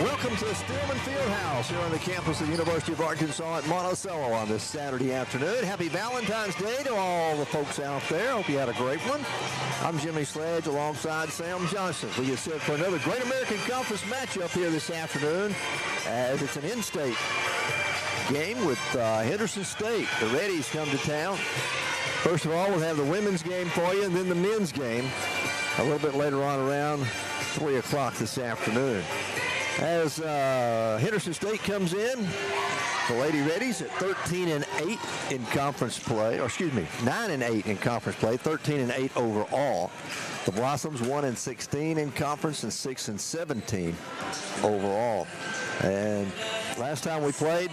Welcome to the Stillman Fieldhouse here on the campus of the University of Arkansas at Monticello on this Saturday afternoon. Happy Valentine's Day to all the folks out there. Hope you had a great one. I'm Jimmy Sledge alongside Sam Johnson. We get set for another Great American Conference matchup here this afternoon as it's an in-state game with Henderson State. The Reddies come to town. First of all, we'll have the women's game for you and then the men's game a little bit later on around 3 o'clock this afternoon. As Henderson State comes in, the Lady Reddies at 13-8 in conference play, or excuse me, 9-8 in conference play, 13-8 overall. The Blossoms 1-16 in conference and 6-17 overall. And last time we played,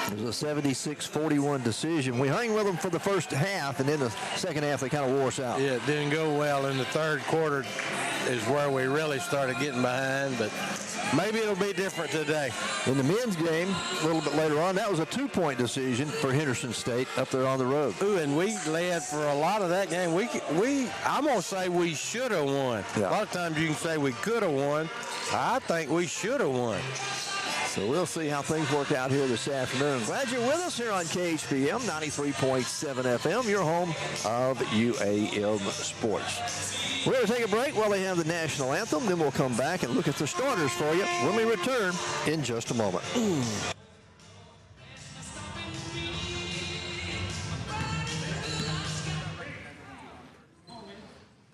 it was a 76-41 decision. We hung with them for the first half, and then the second half they kind of wore us out. Yeah, it didn't go well. In the third quarter is where we really started getting behind, but maybe it'll be different today. In the men's game, a little bit later on, that was a 2-point decision for Henderson State up there on the road. Ooh, and we led for a lot of that game. I'm going to say we should have won. Yeah. A lot of times you can say we could have won. I think we should have won. So we'll see how things work out here this afternoon. Glad you're with us here on KHPM 93.7 FM, your home of UAM Sports. We're going to take a break while they have the national anthem. Then we'll come back and look at the starters for you when we return in just a moment.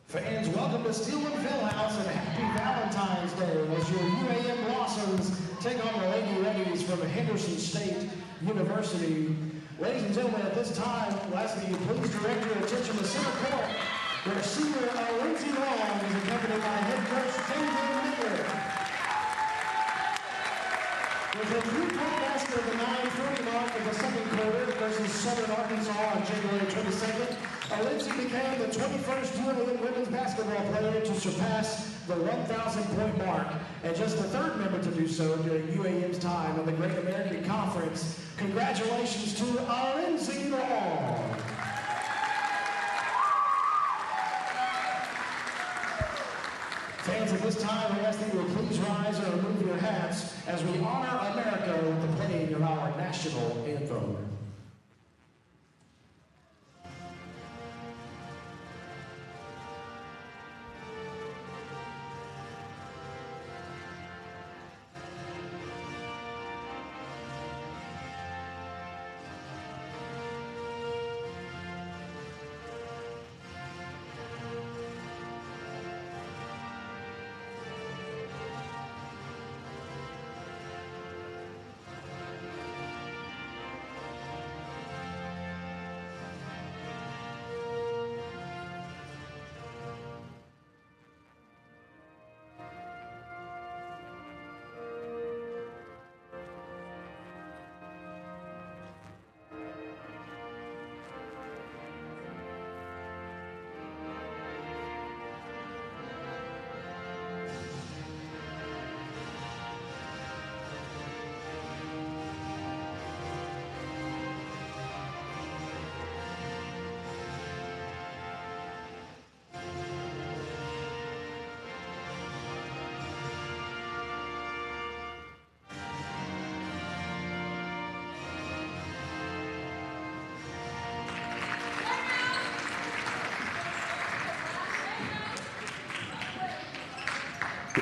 Fans, welcome to Stillman Fieldhouse and happy Valentine's Day as your UAM Blossoms take on the Lady Reddies from Henderson State University. Ladies and gentlemen, at this time, we'll ask that you please direct your attention to center court, where senior Lindsey Long is accompanied by head coach David Miller. With a 3-point basket of the 9:30 mark of the second quarter versus Southern Arkansas on January 22nd, Lindsey became the 21st UAM women's basketball player to surpass the 1,000-point mark, and just the third member to do so during UAM's time in the Great American Conference. Congratulations to Lindsey Long. Fans, at this time, we ask that you will please rise and remove your hats as we honor America with the playing of our national anthem.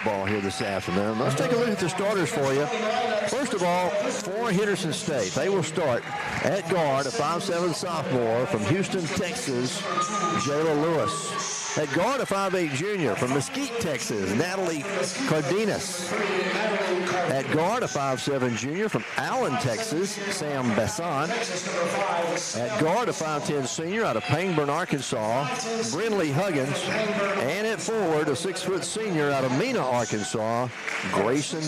basketball here this afternoon. Let's take a look at the starters for you. First of all, for Henderson State, they will start at guard, a 5'7" sophomore from Houston, Texas, Jayla Lewis. At guard, a 5'8" junior from Mesquite, Texas, Natalie Cardenas. At guard, a 5'7" junior from Allen, Texas, Sam Basson. At guard, a 5'10" senior out of Pangburn, Arkansas, Brinley Huggins. And at forward, a 6' senior out of Mena, Arkansas, Grayson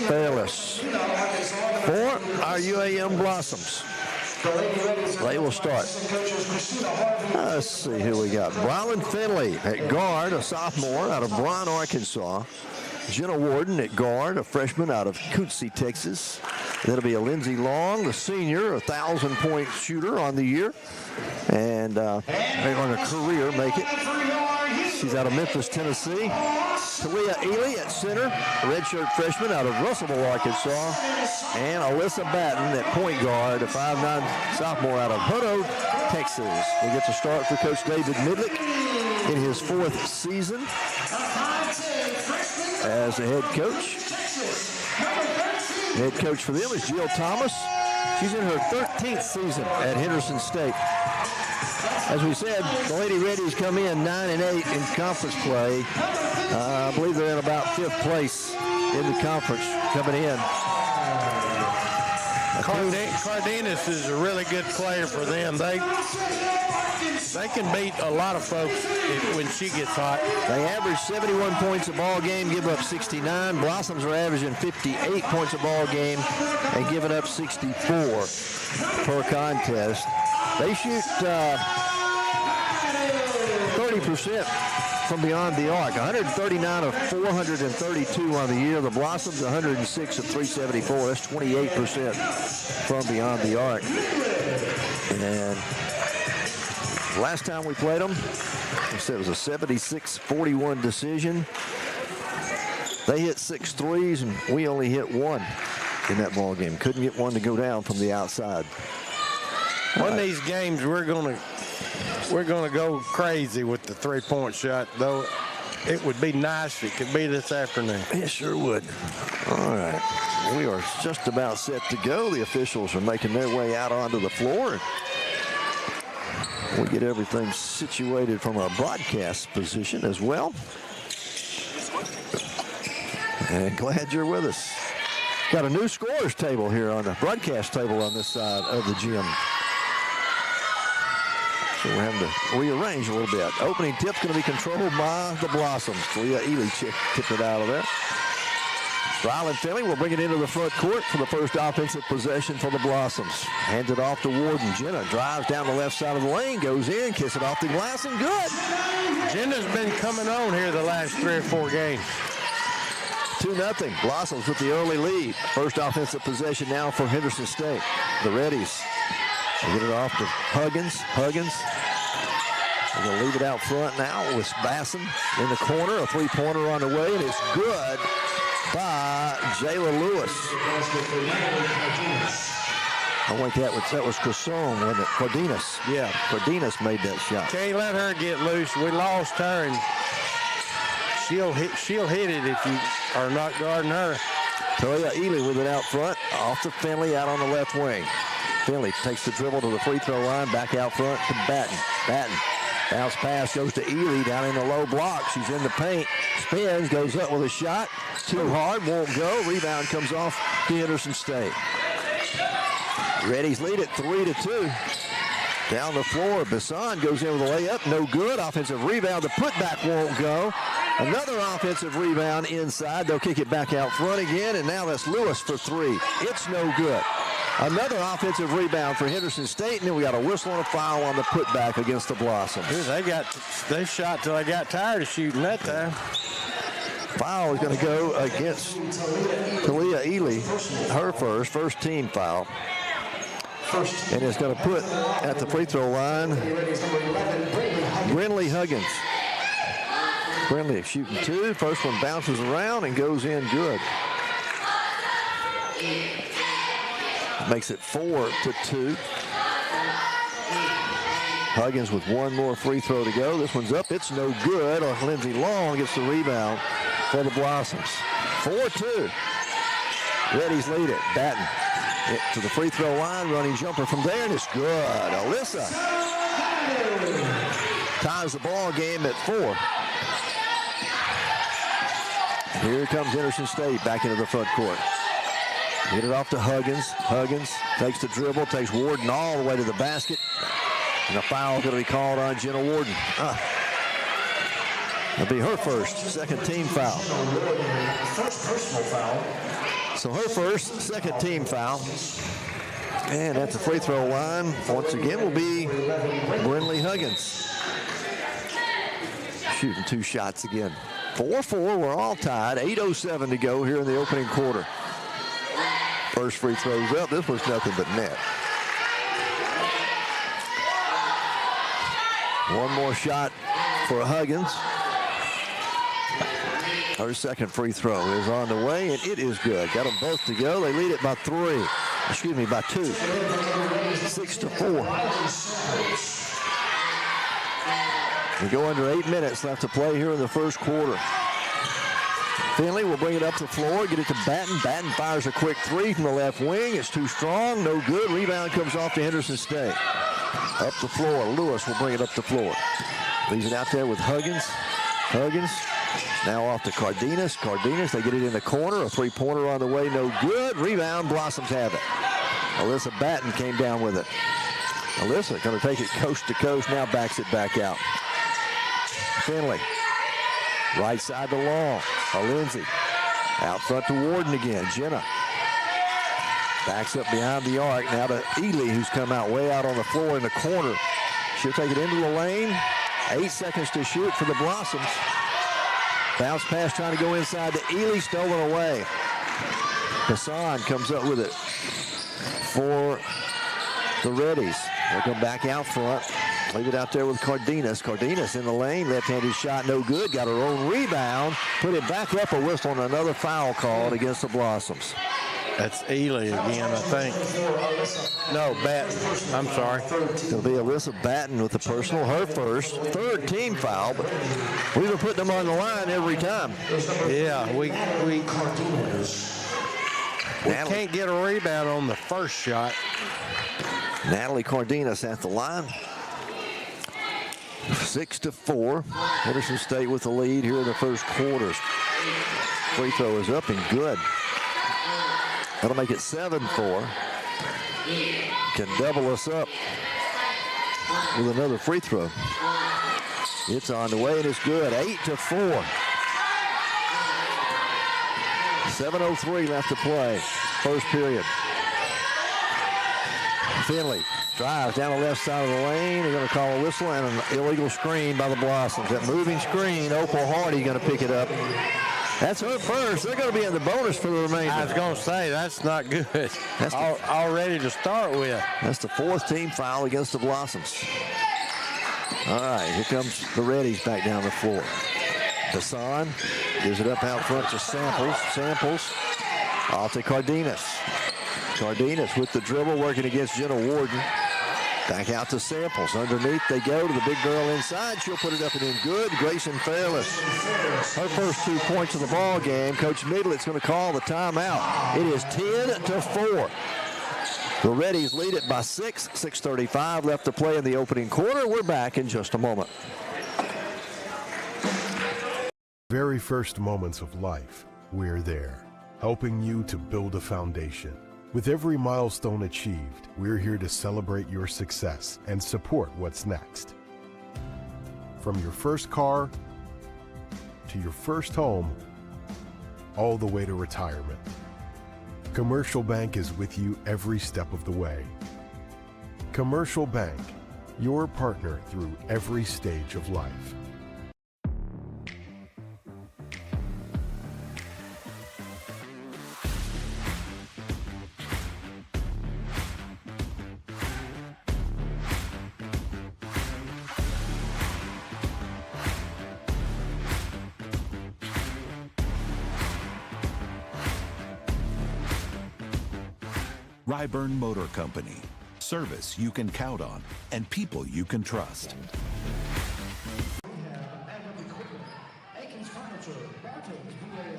Fairless. For our UAM Blossoms, they will start. Let's see who we got. Brylan Finley at guard, a sophomore out of Bryan, Arkansas. Jenna Warden at guard, a freshman out of Cootsey, Texas. That'll be a Lindsey Long, the senior, a 1,000-point shooter on the year. And on a career, make it. She's out of Memphis, Tennessee. 𝗗𝗜𝗦𝗖𝗟𝗔𝗜𝗠𝗘𝗥, a redshirt freshman out of Russellville, Arkansas. And Alyssa Batten at point guard, a 5'9" sophomore out of Hutto, Texas. We get to start for Coach David Midlick in his 4th season as the head coach. Head coach for them is Jill Thomas. She's in her 13th season at Henderson State. As we said, the Lady Reddies come in 9-8 in conference play. I believe they're in about 5th place in the conference coming in. Cardenas is a really good player for them. They can beat a lot of folks when she gets hot. They average 71 points a ball game, give up 69. Blossoms are averaging 58 points a ball game and giving up 64 per contest. They shoot 30% from beyond the arc. 139 of 432 on the year. The Blossoms 106 of 374. That's 28% from beyond the arc. And last time we played them, I said it was a 76-41 decision. They hit 6 threes, and we only hit 1 in that ball game. Couldn't get one to go down from the outside. One of these games, we're gonna go crazy with the 3-point shot, though. It would be nice if it could be this afternoon. It sure would. All right, we are just about set to go. The officials are making their way out onto the floor. We get everything situated from our broadcast position as well. And glad you're with us. Got a new scores table here on the broadcast table on this side of the gym. So we're having to rearrange a little bit. Opening tip's going to be controlled by the Blossoms. 𝗗𝗜𝗦𝗖𝗟𝗔𝗜𝗠𝗘𝗥 tipped it out of there. Brylan Finley will bring it into the front court for the first offensive possession for the Blossoms. Hands it off to Warden. Jenna drives down the left side of the lane, goes in, kiss it off the glass, and good. Jenna's been coming on here the last 3 or 4 games. 2-0. Blossoms with the early lead. First offensive possession now for Henderson State. The Reddies. They get it off to Huggins. They're going to leave it out front now with Basson in the corner. A 3-pointer on the way, and it's good by Jayla Lewis. I think that was 𝗗𝗜𝗦𝗖𝗟𝗔𝗜𝗠𝗘𝗥, wasn't it? Cardenas. Yeah. Cardenas made that shot. Can't let her get loose. We lost her, and she'll hit it if you are not guarding her. 𝗗𝗜𝗦𝗖𝗟𝗔𝗜𝗍𝗓 with it out front. Off to Finley out on the left wing. Finley takes the dribble to the free throw line. Back out front to Batten. Bounce pass goes to Ely down in the low block. She's in the paint. Spins, goes up with a shot. Too hard, won't go. Rebound comes off to Henderson State. Reddies lead it 3-2. Down the floor, Basson goes in with a layup. No good. Offensive rebound. The putback won't go. Another offensive rebound inside. They'll kick it back out front again, and now that's Lewis for 3. It's no good. Another offensive rebound for Henderson State, and then we got a whistle and a foul on the putback against the Blossoms. They shot till they got tired of shooting that time. Foul is going to go against 𝗗𝗜𝗦𝗖𝗟𝗔𝗓𝗏, her first team foul. And it's going to put at the free throw line Brinley Huggins. Brinley shooting 2. First one bounces around and goes in good. Makes it 4-2. Huggins with one more free throw to go. This one's up. It's no good. Lindsey Long gets the rebound. for the Blossoms. 4-2. Reddies lead it. Batten to the free throw line. Running jumper from there, and it's good. Alyssa ties the ball game at 4. Here comes Henderson State back into the front court. Get it off to Huggins. Huggins takes the dribble, takes Warden all the way to the basket. And a foul going to be called on Jenna Warden. It'll be her first, second team foul. First personal foul. So her first, second team foul. And at the free throw line, once again, will be Brinley Huggins. Shooting 2 shots again. 4-4, we're all tied. 8:07 to go here in the opening quarter. First free throws up. This was nothing but net. One more shot for Huggins. Her second free throw is on the way, and it is good. Got them both to go. They lead it by 3. Excuse me, by 2. 6-4. We go under 8 minutes left to play here in the first quarter. Finley will bring it up the floor, get it to Batten. Batten fires a quick 3 from the left wing. It's too strong, no good. Rebound comes off to Henderson State. Up the floor, Lewis will bring it up the floor. Leaves it out there with Huggins. Huggins now off to Cardenas. Cardenas, they get it in the corner. A 3-pointer on the way, no good. Rebound, Blossoms have it. Alyssa Batten came down with it. Alyssa going to take it coast to coast, now backs it back out. Finley, right side to Long. Lindsay, out front to Warden again. Jenna backs up behind the arc. Now to Ely, who's come out way out on the floor in the corner. She'll take it into the lane. 8 seconds to shoot for the Blossoms. Bounce pass trying to go inside to Ely, stolen away. Hassan comes up with it for the Reddies. They'll come back out front. Leave it out there with Cardenas. Cardenas in the lane. Left-handed shot, no good. Got her own rebound. Put it back up, a whistle, and another foul called against the Blossoms. That's Ely again, I think. No, Batten. I'm sorry. It'll be Alyssa Batten with the personal, her first, third team foul, but we were putting them on the line every time. Yeah, we can't get a rebound on the first shot. Natalie Cardenas at the line. 6-4. Henderson State with the lead here in the first quarter. Free throw is up and good. That'll make it 7-4. Can double us up with another free throw. It's on the way and it's good. 8-4. 7:03 left to play. First period. Finley drives down the left side of the lane. They're going to call a whistle and an illegal screen by the Blossoms. That moving screen, Opal Hardy going to pick it up. That's her first. They're going to be in the bonus for the remainder. I was going to say, that's not good. That's all ready to start with. That's the 4th team foul against the Blossoms. All right, here comes the Reddies back down the floor. Hassan gives it up out front to Samples. Samples off to Cardenas. Cardenas with the dribble, working against Jenna Warden. Back out to Samples. Underneath they go to the big girl inside. She'll put it up and in good. Grayson Fairless. Her first 2 points of the ball game. Coach Midlet's going to call the timeout. It is 10-4. The Reddies lead it by 6. 6:35 left to play in the opening quarter. We're back in just a moment. Very first moments of life, we're there, helping you to build a foundation. With every milestone achieved, we're here to celebrate your success and support what's next. From your first car to your first home, all the way to retirement. Commercial Bank is with you every step of the way. Commercial Bank, your partner through every stage of life. Ryburn Motor Company. Service you can count on and people you can trust. Aikens Furniture, Bartons,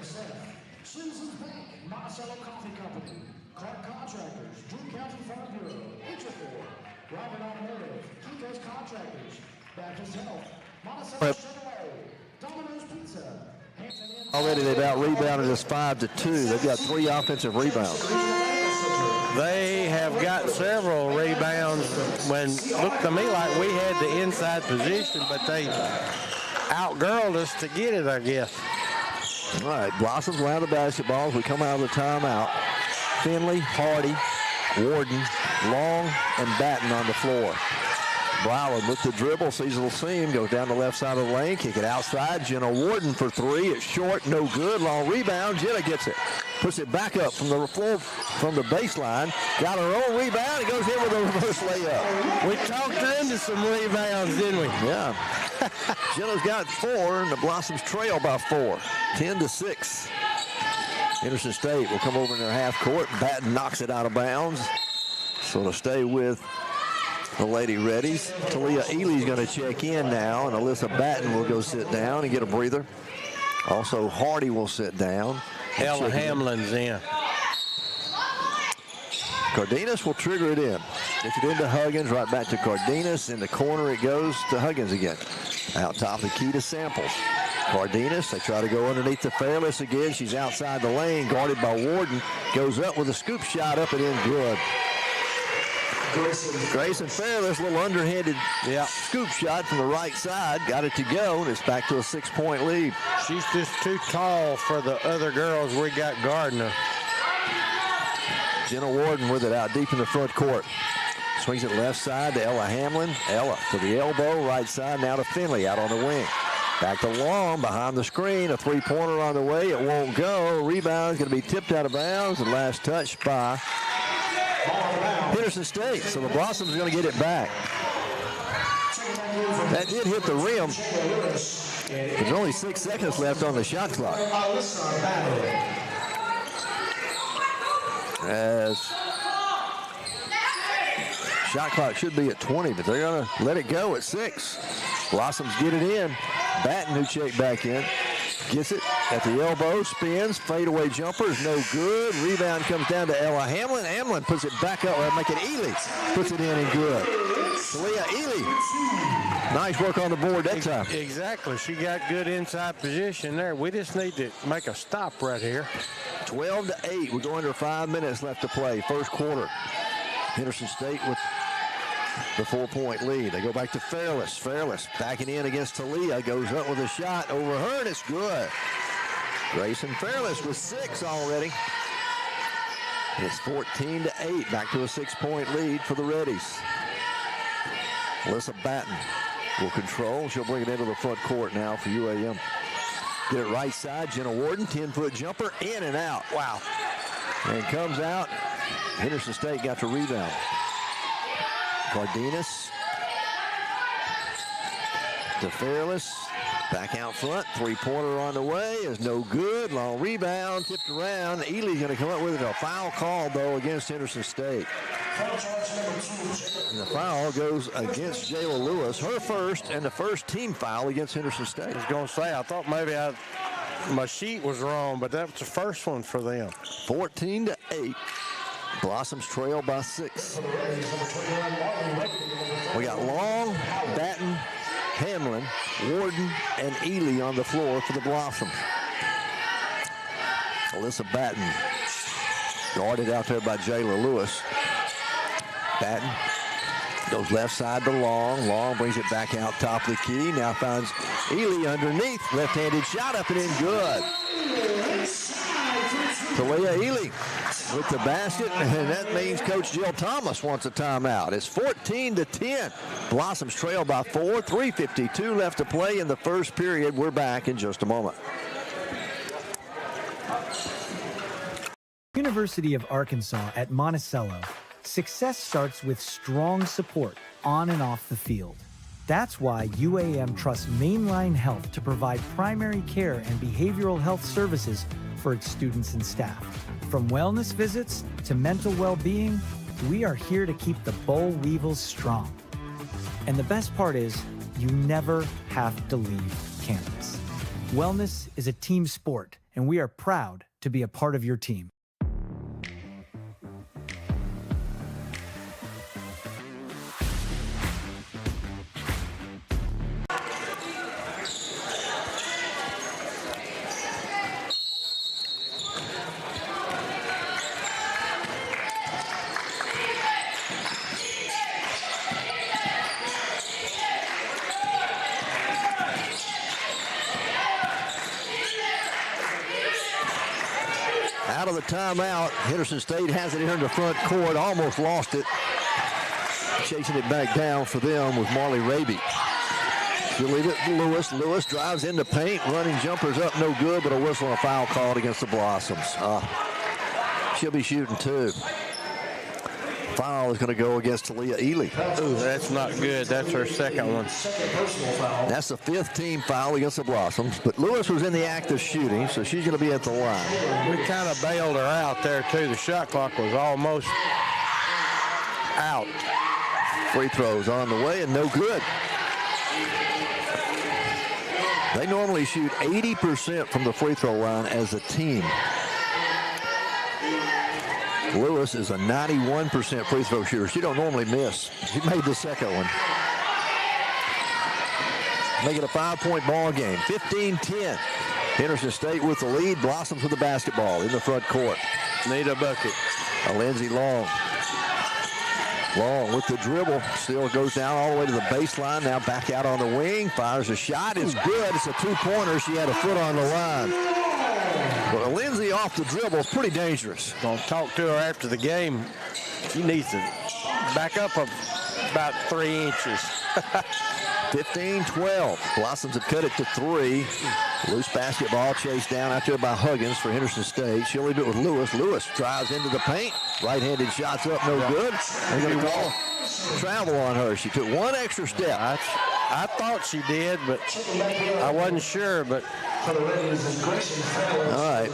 Citizens Bank, Monticello Coffee Company, Clark Contractors, Drew County Farm Bureau, Interfor, Robert Automotive, Kiko's Contractors, Baptist Health, Monticello Chevrolet, Domino's Pizza. Already they've out-rebounded us 5-2. They've got 3 offensive rebounds. They have got several rebounds when looked to me like we had the inside position, but they outgirled us to get it, I guess. All right, Blossoms will have the basketball as we come out of the timeout. Finley, Hardy, Warden, Long, and Batten on the floor. Broward with the dribble, sees a little seam, goes down the left side of the lane, kick it outside. Jenna Warden for 3. It's short, no good. Long rebound. Jenna gets it. Puts it back up from the floor, from the baseline. Got her own rebound. It goes in with a reverse layup. We talked her into some rebounds, didn't we? Yeah. Jenna's got 4, and the Blossoms trail by 4. 10-6. Henderson State will come over in their half court. Batten knocks it out of bounds. So it'll stay with the Lady Reddies. Talia Ely's going to check in now, and Alyssa Batten will go sit down and get a breather. Also, Hardy will sit down. Ella Hamlin's in. Cardenas will trigger it in. Gets it into Huggins, right back to Cardenas. In the corner it goes to Huggins again. Out top the key to Samples. Cardenas, they try to go underneath the Fairless again. She's outside the lane, guarded by Warden. Goes up with a scoop shot up and in, good. Grayson Fairless, a little underhanded scoop shot from the right side. Got it to go, and it's back to a 6-point lead. She's just too tall for the other girls. We got Gardner. Jenna Warden with it out deep in the front court. Swings it left side to Ella Hamlin. Ella to the elbow, right side now to Finley out on the wing. Back to Long behind the screen. A 3-pointer on the way. It won't go. Rebound is going to be tipped out of bounds. And last touch by Henderson State. So the Blossoms are going to get it back. That did hit the rim. There's only 6 seconds left on the shot clock. As shot clock should be at 20, but they're going to let it go at 6. Blossoms get it in. Batten, who checked back in, gets it at the elbow, spins, fadeaway jumper is no good. Rebound comes down to Ella Hamlin. Hamlin puts it back up, make it Ely. Puts it in and good. Talia Ely. Nice work on the board that time. Exactly. She got good inside position there. We just need to make a stop right here. 12-8. We're going to 5 minutes left to play. First quarter. Henderson State with the 4-point lead. They go back to Fairless. Fairless backing in against Talia. Goes up with a shot over her, and it's good. Grayson Fairless with 6 already. It's 14-8. Back to a 6-point lead for the Reddies. Alyssa Batten will control. She'll bring it into the front court now for UAM. Get it right side. Jenna Warden, 10-foot jumper, in and out. Wow. And comes out. Henderson State got the rebound. Cardenas to Fairless. Back out front. 3-pointer on the way is no good. Long rebound. Tipped around. Ely's going to come up with it. A foul call, though, against Henderson State. And the foul goes against Jayla Lewis. Her first and the first team foul against Henderson State. I was going to say, I thought maybe my sheet was wrong, but that was the first one for them. 14-8. Blossoms trail by 6. We got Long, Batten, Hamlin, Warden, and Ely on the floor for the Blossoms. Alyssa Batten guarded out there by Jayla Lewis. Batten goes left side to Long. Long brings it back out top of the key. Now finds Ely underneath. Left-handed shot up and in, good. Talia Ely with the basket, and that means Coach Jill Thomas wants a timeout. It's 14-10. Blossoms trail by 4. 3:52 left to play in the first period. We're back in just a moment. University of Arkansas at Monticello. Success starts with strong support on and off the field. That's why UAM trusts Mainline Health to provide primary care and behavioral health services for its students and staff. From wellness visits to mental well-being, we are here to keep the Boll Weevils strong. And the best part is, you never have to leave campus. Wellness is a team sport, and we are proud to be a part of your team. Out of the timeout, Henderson State has it here in the front court, almost lost it. Chasing it back down for them with Marley Raby. She'll leave it to Lewis. Lewis drives into paint, running jumpers up, no good, but a whistle and a foul called against the Blossoms. She'll be shooting two. Foul is going to go against 𝗗𝗜𝗦𝗖𝗟𝗔𝗜𝗠𝗘𝗥. Ooh, that's not good. That's her second one. That's the 5th team foul against the Blossoms, but Lewis was in the act of shooting, so she's going to be at the line. We kind of bailed her out there, too. The shot clock was almost out. Free throws on the way and no good. They normally shoot 80% from the free throw line as a team. Lewis is a 91% free throw shooter. She don't normally miss. She made the second one. Make it a 5-point ball game. 15-10. Henderson State with the lead. Blossoms with the basketball in the front court. Need a bucket. Lindsey Long. Long with the dribble. Still goes down all the way to the baseline. Now back out on the wing. Fires a shot. It's good. It's a two-pointer. She had a foot on the line. But Lindsey off the dribble is pretty dangerous. Gonna talk to her after the game. She needs to back up about 3 inches. 15-12. Blossoms have cut it to 3. Loose basketball chased down out there by Huggins for Henderson State. She'll leave it with Lewis. Lewis drives into the paint. Right-handed shots up, no good. They're going to call travel on her. She took one extra step. I thought she did, but I wasn't sure. But all right.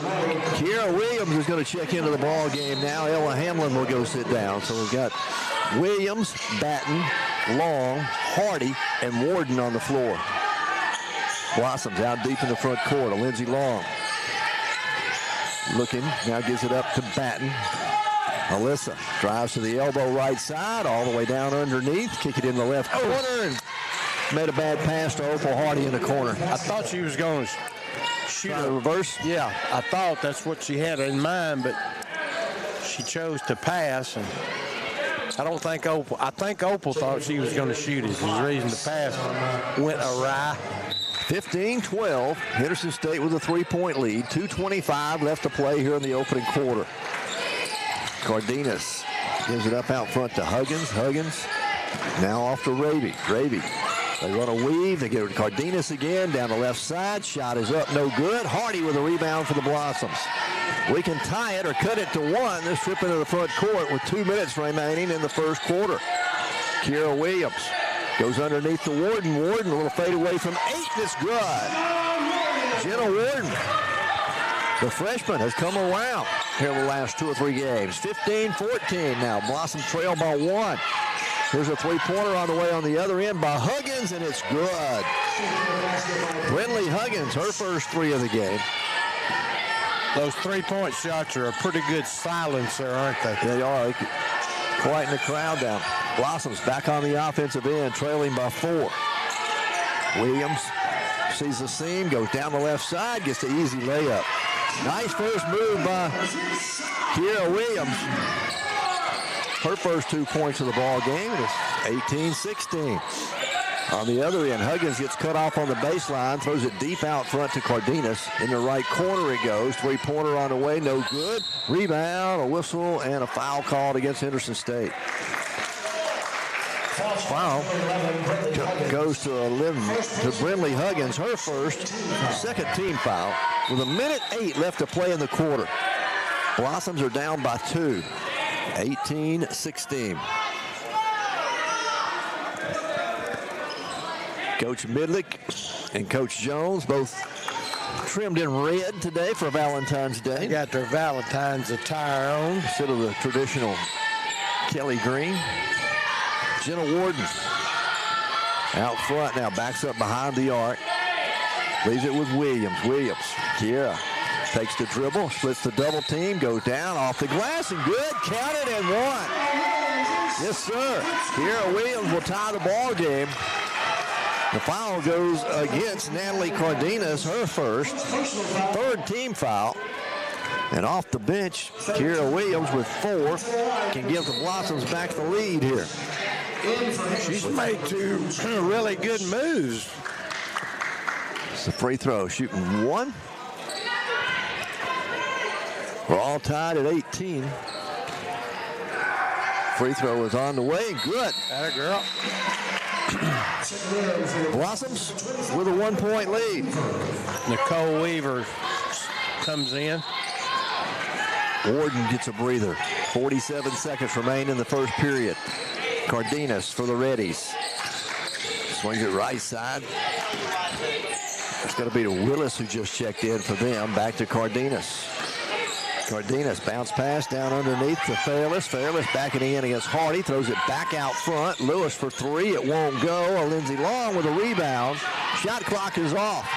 Kiera Williams is going to check into the ball game now. Ella Hamlin will go sit down. So we've got Williams, Batten, Long, Hardy, and Warden on the floor. Blossoms out deep in the front court. Lindsey Long looking, now gives it up to Batten. Alyssa drives to the elbow right side, all the way down underneath. Kick it in the left corner and made a bad pass to Opal Hardy in the corner. I thought she was going to shoot a reverse. Yeah, I thought that's what she had in mind, but she chose to pass. And I think Opal thought she was going to shoot it. There's a reason the pass went awry. 15-12. Henderson State with a 3-point lead. 2:25 left to play here in the opening quarter. Cardenas gives it up out front to Huggins. Huggins now off to Raby. Raby. They run a weave. They get it to Cardenas again down the left side. Shot is up, no good. Hardy with a rebound for the Blossoms. We can tie it or cut it to 1. This trip into the front court with 2 minutes remaining in the first quarter. Kiera Williams goes underneath the Warden. Warden, a little fade away from 8. It's good. Jenna Warden, the freshman, has come around here in the last 2 or 3 games. 15-14 now. Blossom trail by 1. Here's a 3-pointer on the way on the other end by Huggins, and it's good. Brinley Huggins, her first 3 of the game. Those 3-point shots are a pretty good silencer, aren't they? They are. Quieting the crowd down. Blossoms back on the offensive end, trailing by 4. Williams sees the seam, goes down the left side, gets the easy layup. Nice first move by Kiera Williams. Her first 2 points of the ball game. It's 18-16. On the other end, Huggins gets cut off on the baseline, throws it deep out front to Cardenas. In the right corner it goes. 3-pointer on the way, no good. Rebound, a whistle, and a foul called against Henderson State. Foul goes to Brinley Huggins, her first, second team foul, with 1:08 left to play in the quarter. Blossoms are down by 2, 18-16. Coach Midlick and Coach Jones both trimmed in red today for Valentine's Day. They got their Valentine's attire on instead of the traditional Kelly green. Jenna Warden out front now, backs up behind the arc. Leaves it with Williams. Williams, Kiera Takes the dribble, splits the double team, goes down off the glass, and good. Counted and one. Yes, sir. 𝗗𝗜𝗦𝗖𝗟𝗔𝗜𝗍𝗏 Williams will tie the ball game. The foul goes against 𝗗𝗏𝗏 her first. Third team foul. And off the bench, 𝗗𝗏𝗏 Williams with 4 can give the Blossoms back the lead here. She's made 2 really good moves. It's a free throw, shooting 1. We're all tied at 18. Free throw is on the way, good. Atta girl. Blossoms with a 1-point lead. Nicole Weaver comes in. Warden gets a breather. 47 seconds remain in the first period. Cardenas for the Reddies. Swings it right side. It's going to be to Willis, who just checked in for them. Back to Cardenas. Cardenas bounce pass down underneath to Fairless. Fairless backing in against Hardy. Throws it back out front. Lewis for 3. It won't go. Lindsey Long with a rebound. Shot clock is off.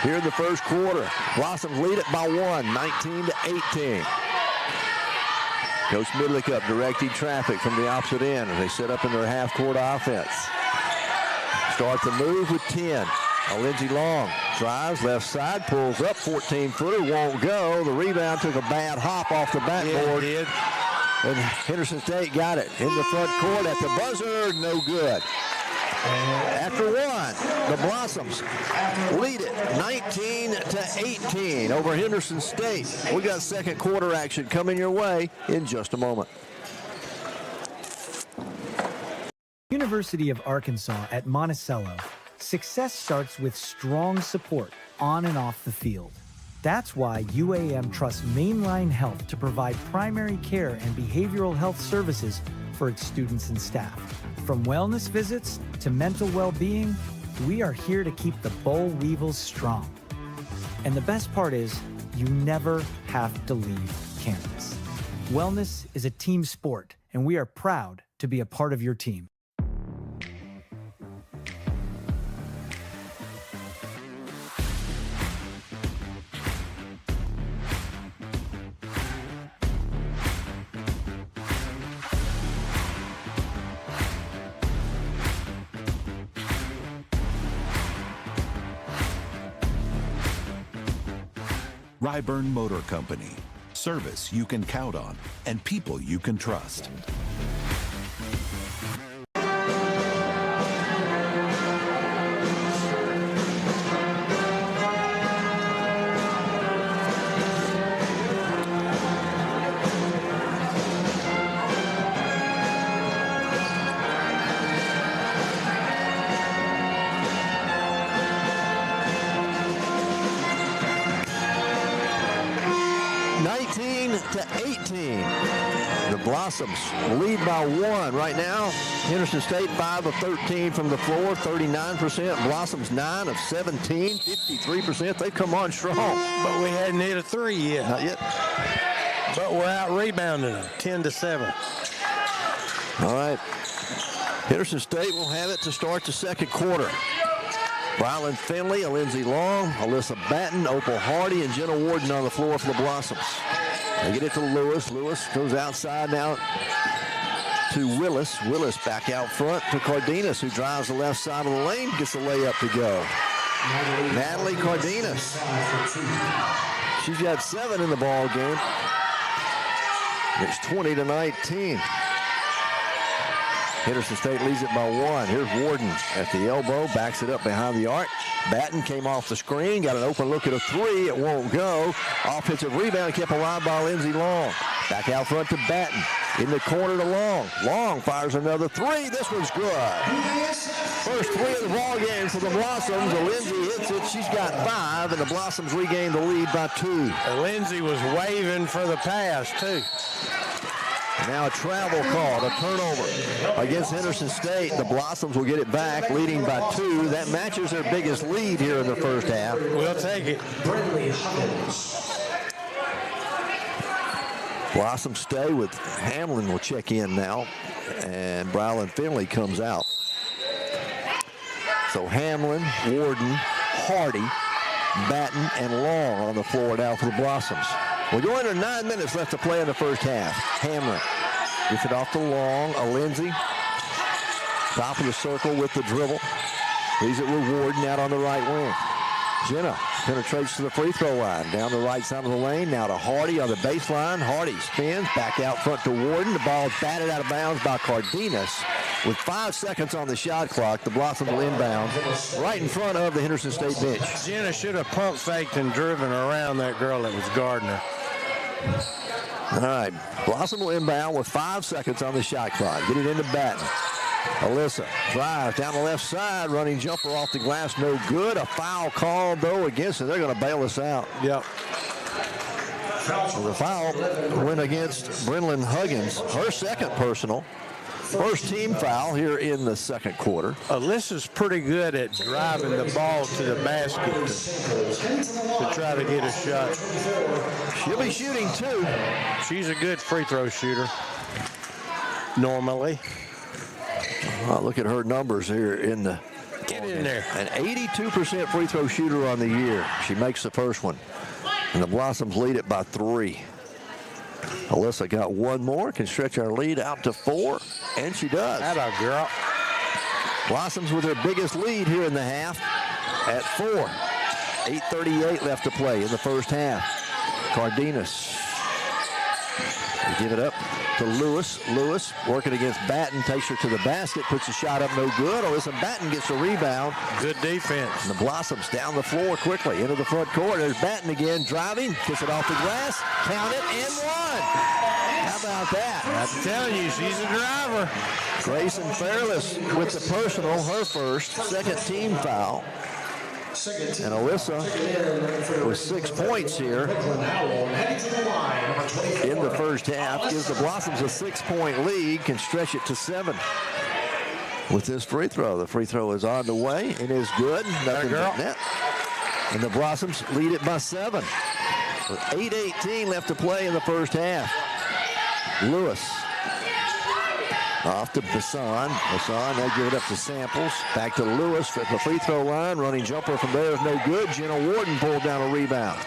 Here in the first quarter. Blossoms lead it by 1, 19-18. Coach Midlikup directing traffic from the opposite end as they set up in their half-court offense. Start the move with 10. Lindsey Long drives left side, pulls up, 14-footer, won't go. The rebound took a bad hop off the backboard. Yeah, it did. And Henderson State got it in the front court at the buzzer, no good. After 1, the Blossoms lead it 19-18 over Henderson State. We got second quarter action coming your way in just a moment. University of Arkansas at Monticello. Success starts with strong support on and off the field. That's why UAM trusts Mainline Health to provide primary care and behavioral health services for its students and staff. From wellness visits to mental well-being, we are here to keep the Bowl Weevils strong. And the best part is, you never have to leave campus. Wellness is a team sport, and we are proud to be a part of your team. 𝗗𝗏𝗏𝗏𝗏 Motor Company. Service you can count on and people you can trust. The Blossoms lead by 1 right now. Henderson State 5 of 13 from the floor, 39%. Blossoms 9 of 17, 53%. They've come on strong. But we hadn't hit a 3 yet. Not yet. But we're out rebounding them, 10-7. All right. Henderson State will have it to start the second quarter. Brylan Finley, Lindsey Long, Alyssa Batten, Opal Hardy, and Jenna Warden on the floor for the Blossoms. They get it to Lewis. Lewis goes outside now to Willis. Willis back out front to Cardenas, who drives the left side of the lane, gets the layup to go. Natalie Cardenas. She's got 7 in the ball game. It's 20-19. Henderson State leads it by 1. Here's Warden at the elbow, backs it up behind the arc. Batten came off the screen, got an open look at a 3. It won't go. Offensive rebound kept alive by Lindsey Long. Back out front to Batten. In the corner to Long. Long fires another 3. This one's good. First 3 of the ball game for the Blossoms. Lindsey hits it. She's got 5, and the Blossoms regain the lead by 2. Lindsey was waving for the pass, too. Now a travel call, a turnover against Henderson State. The Blossoms will get it back, leading by 2. That matches their biggest lead here in the first half. We'll take it. Blossoms stay with Hamlin will check in now, and Brylan Finley comes out. So Hamlin, Warden, Hardy, Batten, and Long on the floor now for the Blossoms. We're going to 9 minutes left to play in the first half. Hamlin gets it off to Long. 𝗗𝗦𝗖𝗟𝗔𝗜𝗠𝗘𝗥, top of the circle with the dribble. Leaves it with Warden out on the right wing. Jenna penetrates to the free throw line. Down the right side of the lane. Now to Hardy on the baseline. Hardy spins back out front to Warden. The ball is batted out of bounds by Cardenas. With 5 seconds on the shot clock, the Blossoms will inbound right in front of the Henderson State bench. Jenna should have pump faked and driven around that girl that was guarding her. All right, Blossom will inbound with 5 seconds on the shot clock. Get it into Batten. Alyssa drives down the left side, running jumper off the glass, no good. A foul call, though, against it. They're going to bail us out. Yep. So the foul went against Brenlyn Huggins, her second personal. First team foul here in the second quarter. Alyssa's pretty good at driving the ball to the basket to try to get a shot. She'll be shooting, too. She's a good free throw shooter, normally. Look at her numbers here in the... Get in there. An 82% free throw shooter on the year. She makes the first one. And the Blossoms lead it by 3. Alyssa got one more, can stretch our lead out to 4, and she does. Atta girl. Blossoms with their biggest lead here in the half at 4. 8:38 left to play in the first half. Cardenas. They give it up to Lewis. Lewis working against Batten, takes her to the basket, puts the shot up, no good. Alyssa Batten gets a rebound. Good defense. And the Blossoms down the floor quickly into the front court. There's Batten again, driving, gets it off the glass, count it, and one. How about that? I'm telling you, she's a driver. Grayson Fairless with the personal, her first, second team foul. And Alyssa with 6 points here in the first half gives the Blossoms a 6-point lead, can stretch it to 7 with this free throw. The free throw is on the way. It is good. Nothing but net. And the Blossoms lead it by 7. With 8:18 left to play in the first half. Lewis off to Bassan. Bassan, they give it up to Samples. Back to Lewis at the free throw line. Running jumper from there is no good. Jenna Warden pulled down a rebound.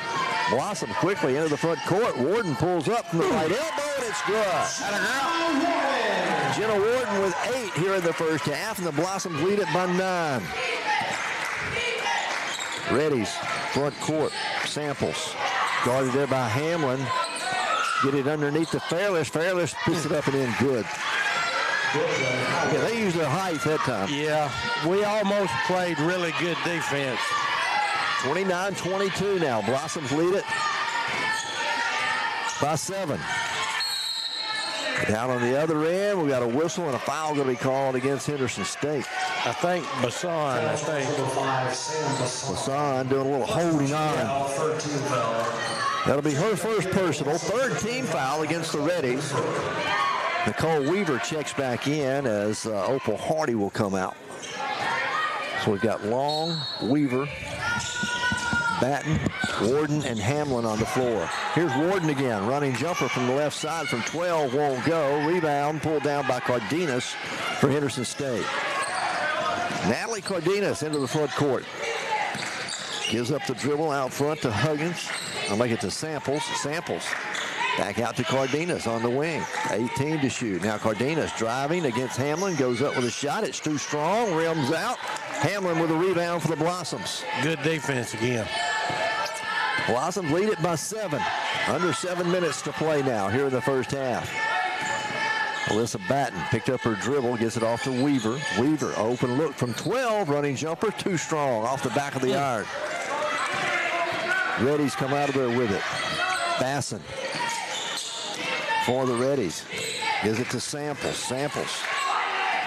Blossom quickly into the front court. Warden pulls up from the right elbow, and it's good. Jenna Warden with 8 here in the first half, and the Blossoms lead it by 9. Reddy's front court. Samples guarded there by Hamlin. Get it underneath to Fairless. Fairless puts it up and in good. Yeah, they use their height that time. Yeah, we almost played really good defense. 29-22 now. Blossoms lead it by 7. Down on the other end, we got a whistle and a foul going to be called against Henderson State. I think Bassan, Bassan doing a little holding on. That'll be her first personal. Third team foul against the Reddies. Nicole Weaver checks back in as Opal Hardy will come out. So we've got Long, Weaver, Batten, Warden, and Hamlin on the floor. Here's Warden again, running jumper from the left side from 12, won't go. Rebound pulled down by Cardenas for Henderson State. Natalie Cardenas into the front court. Gives up the dribble out front to Huggins. I'll make it to Samples. Samples back out to Cardenas on the wing. 18 to shoot. Now Cardenas driving against Hamlin. Goes up with a shot. It's too strong. Rims out. Hamlin with a rebound for the Blossoms. good defense again. Blossoms lead it by 7. Under 7 minutes to play now here in the first half. Alyssa Batten picked up her dribble, gets it off to Weaver. Weaver, open look from 12, running jumper, too strong, off the back of the iron. Reddies come out of there with it. Basson for the Reddies. Gives it to Samples. Samples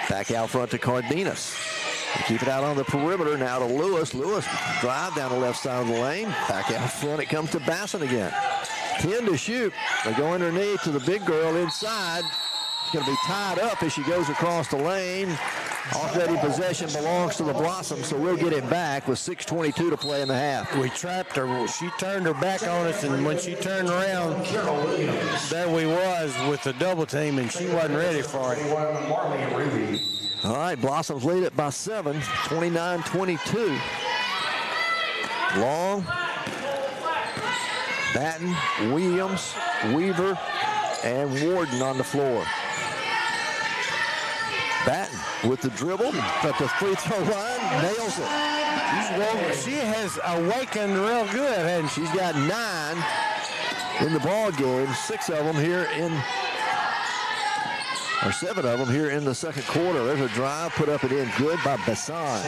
back out front to Cardenas. They keep it out on the perimeter now to Lewis. Lewis drive down the left side of the lane. Back out front it comes to Basson again. 10 to shoot. They go underneath to the big girl inside. She's going to be tied up as she goes across the lane. Already possession belongs to the Blossoms, so we'll get it back with 6:22 to play in the half. We trapped her. She turned her back on us, and when she turned around, there we was with the double team, and she wasn't ready for it. All right, Blossoms lead it by 7, 29-22. Long, Batten, Williams, Weaver, and Warden on the floor. Batten with the dribble, but the free throw line, nails it. She has awakened real good, and she's got 9 in the ball game, 6 of them here in, or 7 of them here in the second quarter. There's a drive, put up and in, good by Bassan.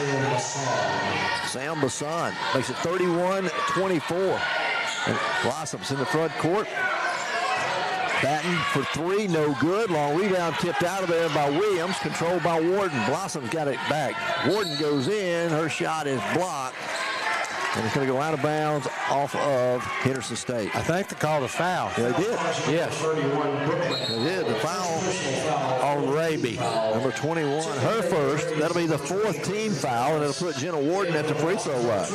Sam Bassan makes it 31-24. And Blossoms in the front court. Batten for 3, no good. Long rebound tipped out of there by Williams, controlled by Warden. Blossoms got it back. Warden goes in, her shot is blocked. And it's going to go out of bounds off of Henderson State. I think they called a foul. They did. Yes. They did. The foul on Raby, number 21. Her first. That'll be the 4th team foul, and it'll put Jenna Warden at the free throw line.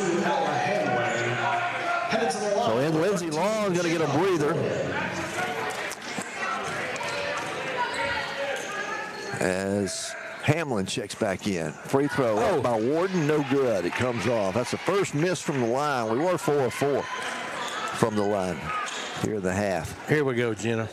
So in Lindsey Long is going to get a breather. As Hamlin checks back in. Free throw up by Warden, no good. It comes off. That's the first miss from the line. We were 4 of 4 from the line here in the half. Here we go, Jenna.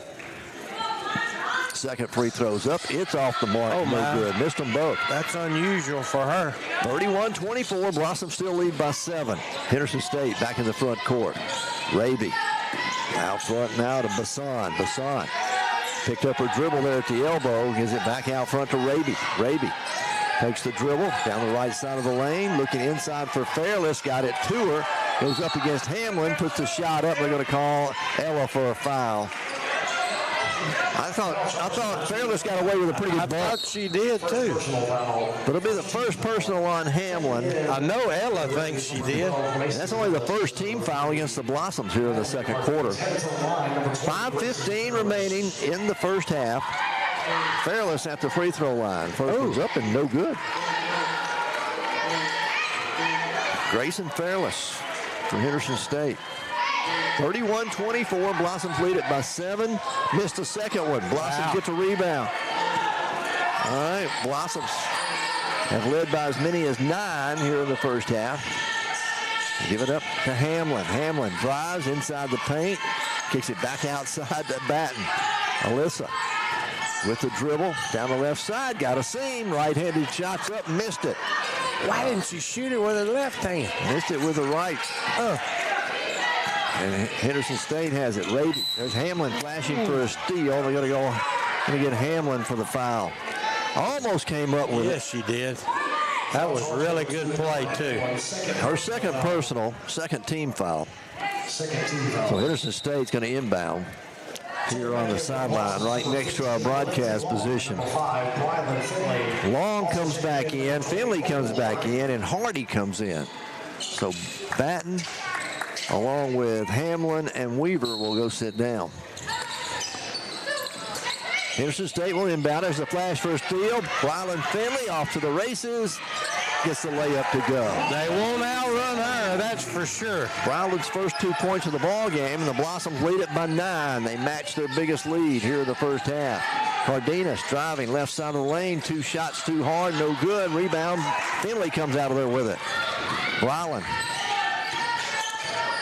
Second free throw's up. It's off the mark. No good. Missed them both. That's unusual for her. 31-24. Blossom still lead by 7. Henderson State back in the front court. Raby out front now to Bassan. Bassan picked up her dribble there at the elbow. Gives it back out front to Raby. Raby takes the dribble down the right side of the lane. Looking inside for Fairless. Got it to her. Goes up against Hamlin. Puts the shot up. They're going to call Ella for a foul. I thought Fairless got away with a pretty good ball. I thought she did too. But it'll be the first personal on Hamlin. I know Ella thinks she did. And that's only the first team foul against the Blossoms here in the second quarter. 5:15 remaining in the first half. Fairless at the free throw line. First one's up and no good. Grayson Fairless from Henderson State. 31-24. Blossoms lead it by 7. Missed the second one. Blossoms gets a rebound. All right, Blossoms have led by as many as 9 here in the first half. Give it up to Hamlin. Hamlin drives inside the paint. Kicks it back outside to Batten. Alyssa with the dribble down the left side. Got a seam. Right-handed shots up. Missed it. Why didn't she shoot it with her left hand? Missed it with the right. And Henderson State has it. Raby. There's Hamlin flashing for a steal. They're going to get Hamlin for the foul. Almost came up with it. Yes, she did. That was really good play, too. Her second personal, second team foul. So Henderson State's going to inbound here on the sideline right next to our broadcast position. Long comes back in. Finley comes back in. And Hardy comes in. So Batten, along with Hamlin and Weaver, will go sit down. Henderson State will inbound. There's a flash for a steal. Rylan Finley off to the races. Gets the layup to go. They won't outrun her, that's for sure. Rylan's first 2 points of the ball game, and the Blossoms lead it by 9. They match their biggest lead here in the first half. Cardenas driving left side of the lane. 2 shots too hard, no good. Rebound. Finley comes out of there with it. Rylan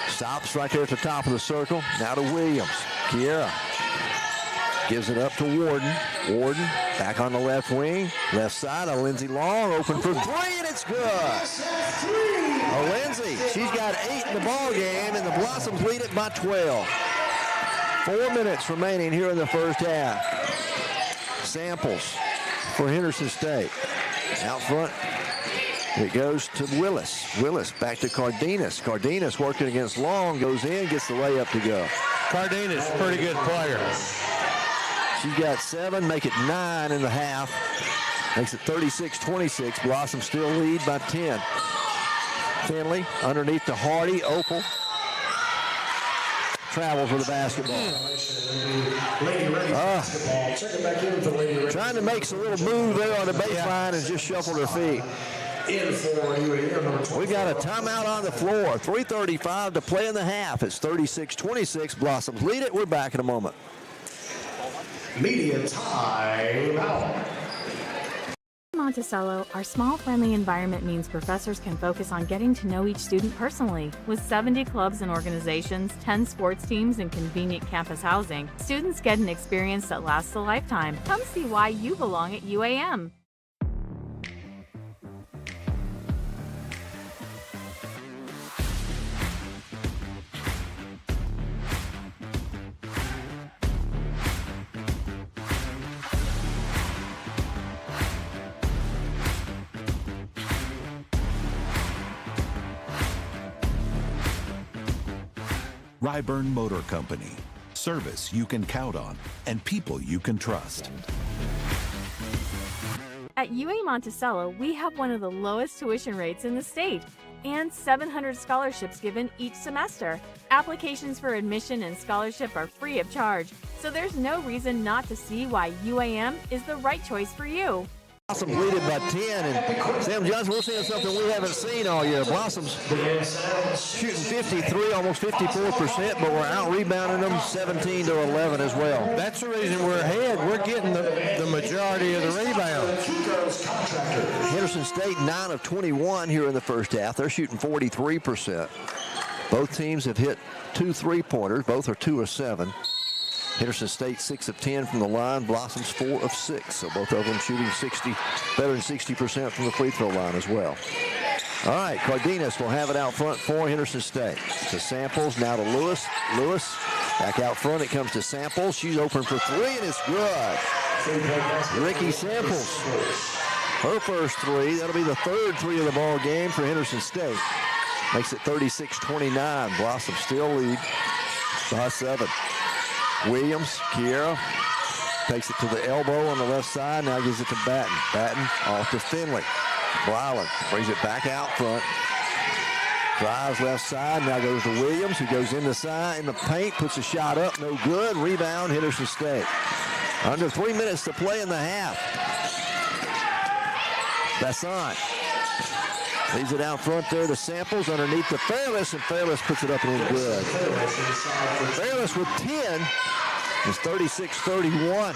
stops right there at the top of the circle. Now to Williams. Kiera gives it up to Warden. Warden back on the left wing. Left side of Lindsey Long. Open for 3, and it's good. Lindsey, she's got 8 in the ball game, and the Blossoms lead it by 12. 4 minutes remaining here in the first half. Samples for Henderson State. Out front. It goes to Willis. Willis back to Cardenas. Cardenas working against Long. Goes in, gets the layup to go. Cardenas, pretty good player. She's got 7, make it 9 in the half. Makes it 36-26. Blossom still lead by 10. Finley underneath to Hardy. Opal travels with the basketball. Trying to make a little move there on the baseline and just shuffled her feet. We got a timeout on the floor. 3:35 to play in the half. It's 36-26. Blossoms lead it. We're back in a moment. Media timeout. Monticello, our small, friendly environment means professors can focus on getting to know each student personally. With 70 clubs and organizations, 10 sports teams, and convenient campus housing, students get an experience that lasts a lifetime. Come see why you belong at UAM. 𝗗𝗚 Motor Company. Service you can count on and people you can trust. At UA Monticello, we have one of the lowest tuition rates in the state and 700 scholarships given each semester. Applications for admission and scholarship are free of charge, so there's no reason not to see why UAM is the right choice for you. Blossoms lead it by 10, and Sam Johnson, we're seeing something we haven't seen all year. Blossoms shooting 53, almost 54%, but we're out-rebounding them 17 to 11 as well. That's the reason we're ahead. We're getting the majority of the rebounds. Henderson State 9 of 21 here in the first half. They're shooting 43%. Both teams have hit 2 3-pointers. Both are 2 of 7. Henderson State 6 of 10 from the line. Blossoms 4 of 6. So both of them shooting better than 60% from the free throw line as well. All right, Cardenas will have it out front for Henderson State. To Samples, now to Lewis. Lewis back out front. It comes to Samples. She's open for 3, and it's good. Ricky Samples, her first 3. That'll be the third 3 of the ball game for Henderson State. Makes it 36-29. Blossom still lead by 7. Williams, 𝗗𝗚 takes it to the elbow on the left side. Now gives it to Batten. Batten off to Finley. Blyland brings it back out front. Drives left side. Now goes to Williams, who goes in the paint, puts a shot up. No good. Rebound, Henderson State. Under 3 minutes to play in the half. Bassan leaves it out front there to Samples underneath the Fairless, and Fairless puts it up and in good. Fairless with 10 is 36-31.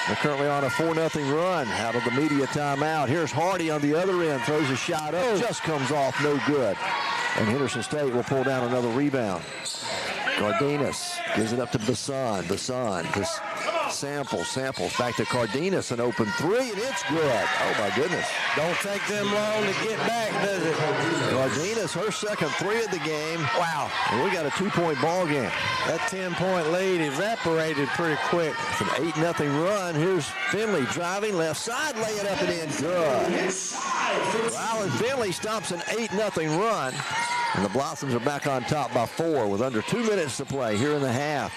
They're currently on a 4-0 run out of the media timeout. Here's Hardy on the other end, throws a shot up, just comes off, no good. And Henderson State will pull down another rebound. Cardenas gives it up to Bassan. Bassan to Samples back to Cardenas, an open 3, and it's good. Oh my goodness. Don't take them long to get back, does it? Cardenas, her second 3 of the game. Wow. And we got a 2-point ball game. That 10-point lead evaporated pretty quick. It's an 8-0 run. Here's Finley driving left side, lay it up and in. Good. Rylan Finley stops an 8-0 run. And the Blossoms are back on top by 4 with under 2 minutes to play here in the half.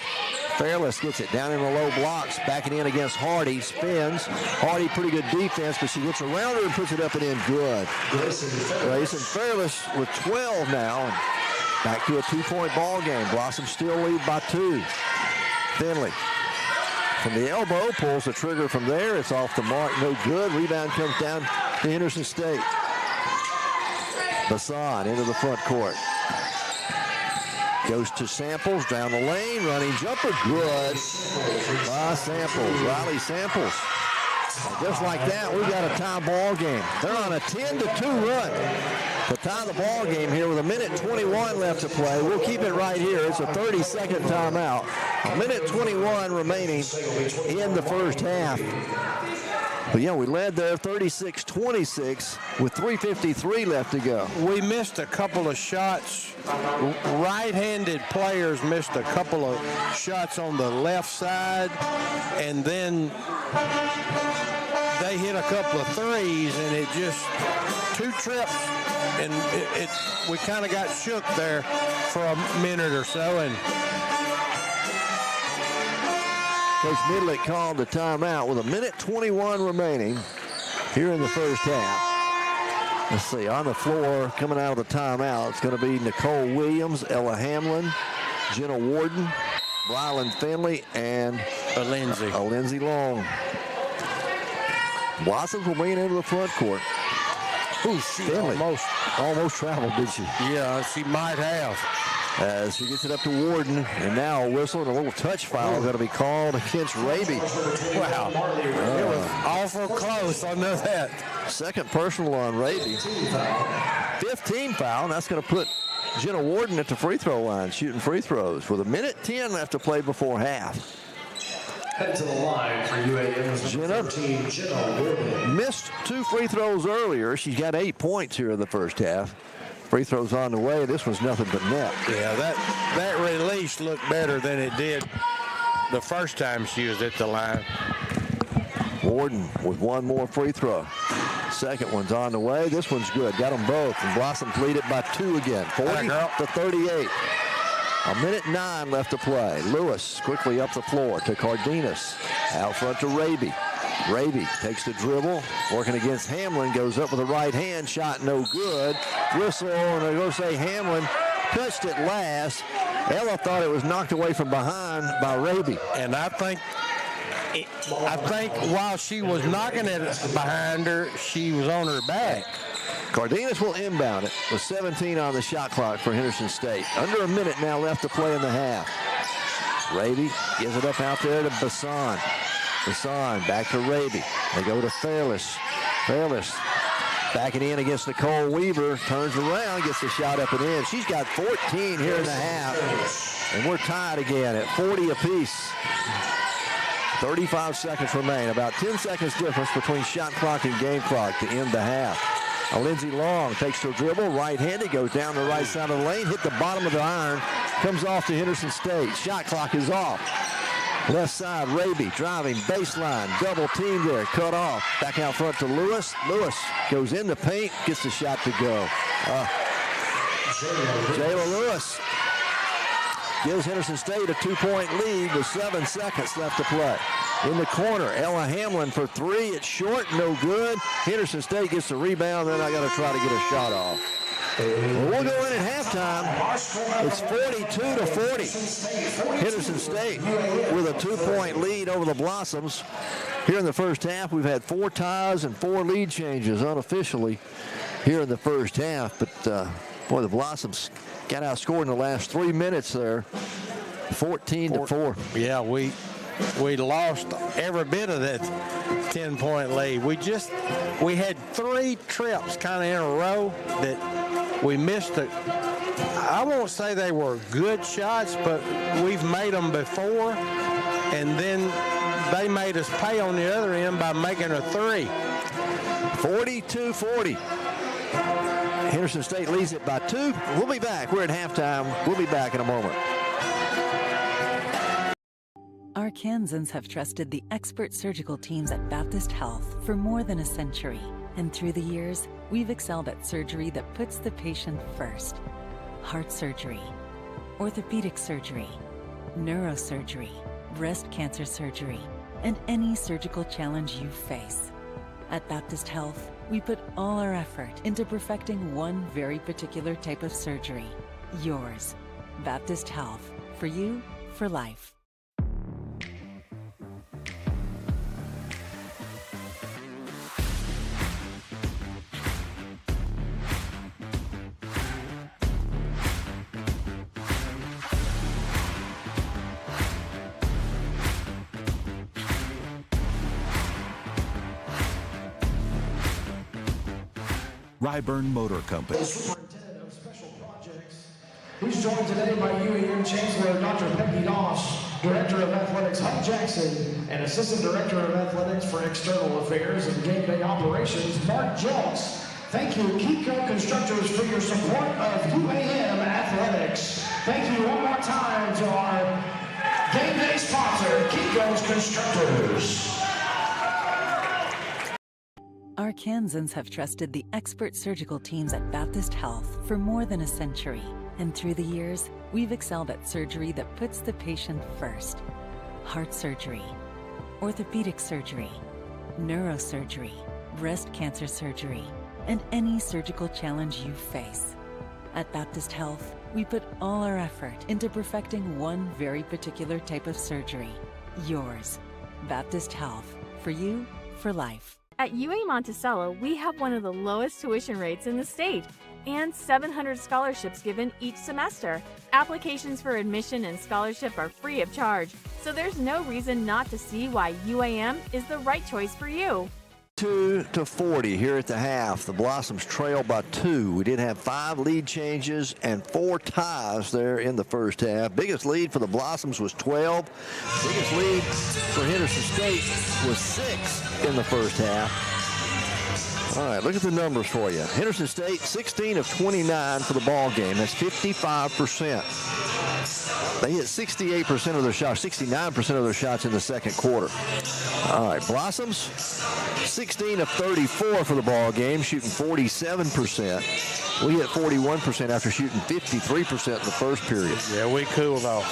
Fairless gets it down in the low blocks, backing in against Hardy, spins. Hardy, pretty good defense, but she gets around her and puts it up and in good. Grayson Fairless with 12 now, and back to a 2-point ball game. Blossom still lead by 2. Finley from the elbow, pulls the trigger from there. It's off the mark, no good. Rebound comes down to Henderson State. Bassan into the front court. Goes to Samples, down the lane, running jumper, good by Samples, Riley Samples. And just like that, we got a tie ball game. They're on a 10-2 run to tie the ball game here with 1:21 left to play. We'll keep it right here. It's a 30-second timeout. 1:21 remaining in the first half. But yeah, we led there 36-26 with 3:53 left to go. We missed a couple of shots. Right-handed players missed a couple of shots on the left side, and then they hit a couple of threes, and it just 2 trips, and we kind of got shook there for a minute or so. And Coach Midlick called the timeout with 1:21 remaining here in the first half. Let's see, on the floor, coming out of the timeout, it's going to be Nicole Williams, Ella Hamlin, Jenna Warden, Brylan Finley, and Lindsay Long. Blossoms will bring it into the front court. Ooh, she almost traveled, did she? Yeah, she might have. as she gets it up to Warden, and now a whistle and a little touch foul going to be called against Raby. Wow. It was awful close. I know that. Second personal on Raby. 15 foul, and that's going to put Jenna Warden at the free throw line, shooting free throws with 1:10 left to play before half. Head to the line for UAM's Jenna 13, Jenna Warden. Missed 2 free throws earlier. She's got 8 points here in the first half. Free throws on the way. This one's nothing but net. Yeah, that release looked better than it did the first time she was at the line. Warden with 1 more free throw. Second one's on the way. This one's good. Got them both. And Blossoms lead it by 2 again. 40-38. 1:09 left to play. Lewis quickly up the floor to Cardenas. Out front to Raby. Raby takes the dribble, working against Hamlin, goes up with a right hand, shot no good. Whistle, and they're going to say Hamlin touched it last. Ella thought it was knocked away from behind by Raby. And I think while she was knocking it behind her, she was on her back. Cardenas will inbound it with 17 on the shot clock for Henderson State. Under a minute now left to play in the half. Raby gives it up out there to Bassan. Bassan back to Raby. They go to Fairless. Fairless backing in against Nicole Weaver. Turns around, gets the shot up and in. She's got 14 here in the half. And we're tied again at 40 apiece. 35 seconds remain. About 10 seconds difference between shot clock and game clock to end the half. Lindsey Long takes her dribble, right-handed, goes down the right side of the lane, hit the bottom of the iron, comes off to Henderson State. Shot clock is off. Left side, Raby driving baseline, double team there, cut off. Back out front to Lewis. Lewis goes in the paint, gets the shot to go. Jayla Lewis gives Henderson State a 2-point lead with 7 seconds left to play. In the corner, Ella Hamlin for 3. It's short, no good. Henderson State gets the rebound, then I got to try to get a shot off. Well, we'll go in at halftime. It's 42-40. Henderson State with a 2-point lead over the Blossoms. Here in the first half, we've had 4 ties and 4 lead changes unofficially here in the first half. But, boy, the Blossoms got outscored in the last 3 minutes there, 14-4. Yeah, we lost every bit of that 10-point lead. We had 3 trips kind of in a row that we missed it. I won't say they were good shots, but we've made them before, and then they made us pay on the other end by making a 3. 42-40. Henderson State leads it by 2. We'll be back. We're at halftime. We'll be back in a moment. Arkansans have trusted the expert surgical teams at Baptist Health for more than a century. And through the years, we've excelled at surgery that puts the patient first. Heart surgery, orthopedic surgery, neurosurgery, breast cancer surgery, and any surgical challenge you face. At Baptist Health, we put all our effort into perfecting one very particular type of surgery. Yours. Baptist Health. For you, for life. Ryburn Motor Company. Superintendent of Special Projects. He's joined today by UAM Chancellor Dr. Peggy Doss, Director of Athletics Huck Jackson, and Assistant Director of Athletics for External Affairs and Game Day Operations, Mark Jelks. Thank you, 𝗗𝗜𝗏 Constructors, for your support of UAM Athletics. Thank you one more time to our game day sponsor, 𝗗𝗏 Constructors. Arkansans have trusted the expert surgical teams at Baptist Health for more than a century. And through the years, we've excelled at surgery that puts the patient first. Heart surgery, orthopedic surgery, neurosurgery, breast cancer surgery, and any surgical challenge you face. At Baptist Health, we put all our effort into perfecting one very particular type of surgery. Yours. Baptist Health. For you, for life. At UA Monticello, we have one of the lowest tuition rates in the state and 700 scholarships given each semester. Applications for admission and scholarship are free of charge, so there's no reason not to see why UAM is the right choice for you. 2-40 here at the half. The Blossoms trail by 2. We did have 5 lead changes and 4 ties there in the first half. Biggest lead for the Blossoms was 12. Biggest lead for Henderson State was 6 in the first half. All right, look at the numbers for you. Henderson State, 16 of 29 for the ball game. That's 55%. They hit 68% of their shots, 69% of their shots in the second quarter. All right, Blossoms, 16 of 34 for the ball game, shooting 47%. We hit 41% after shooting 53% in the first period. Yeah, we cooled off.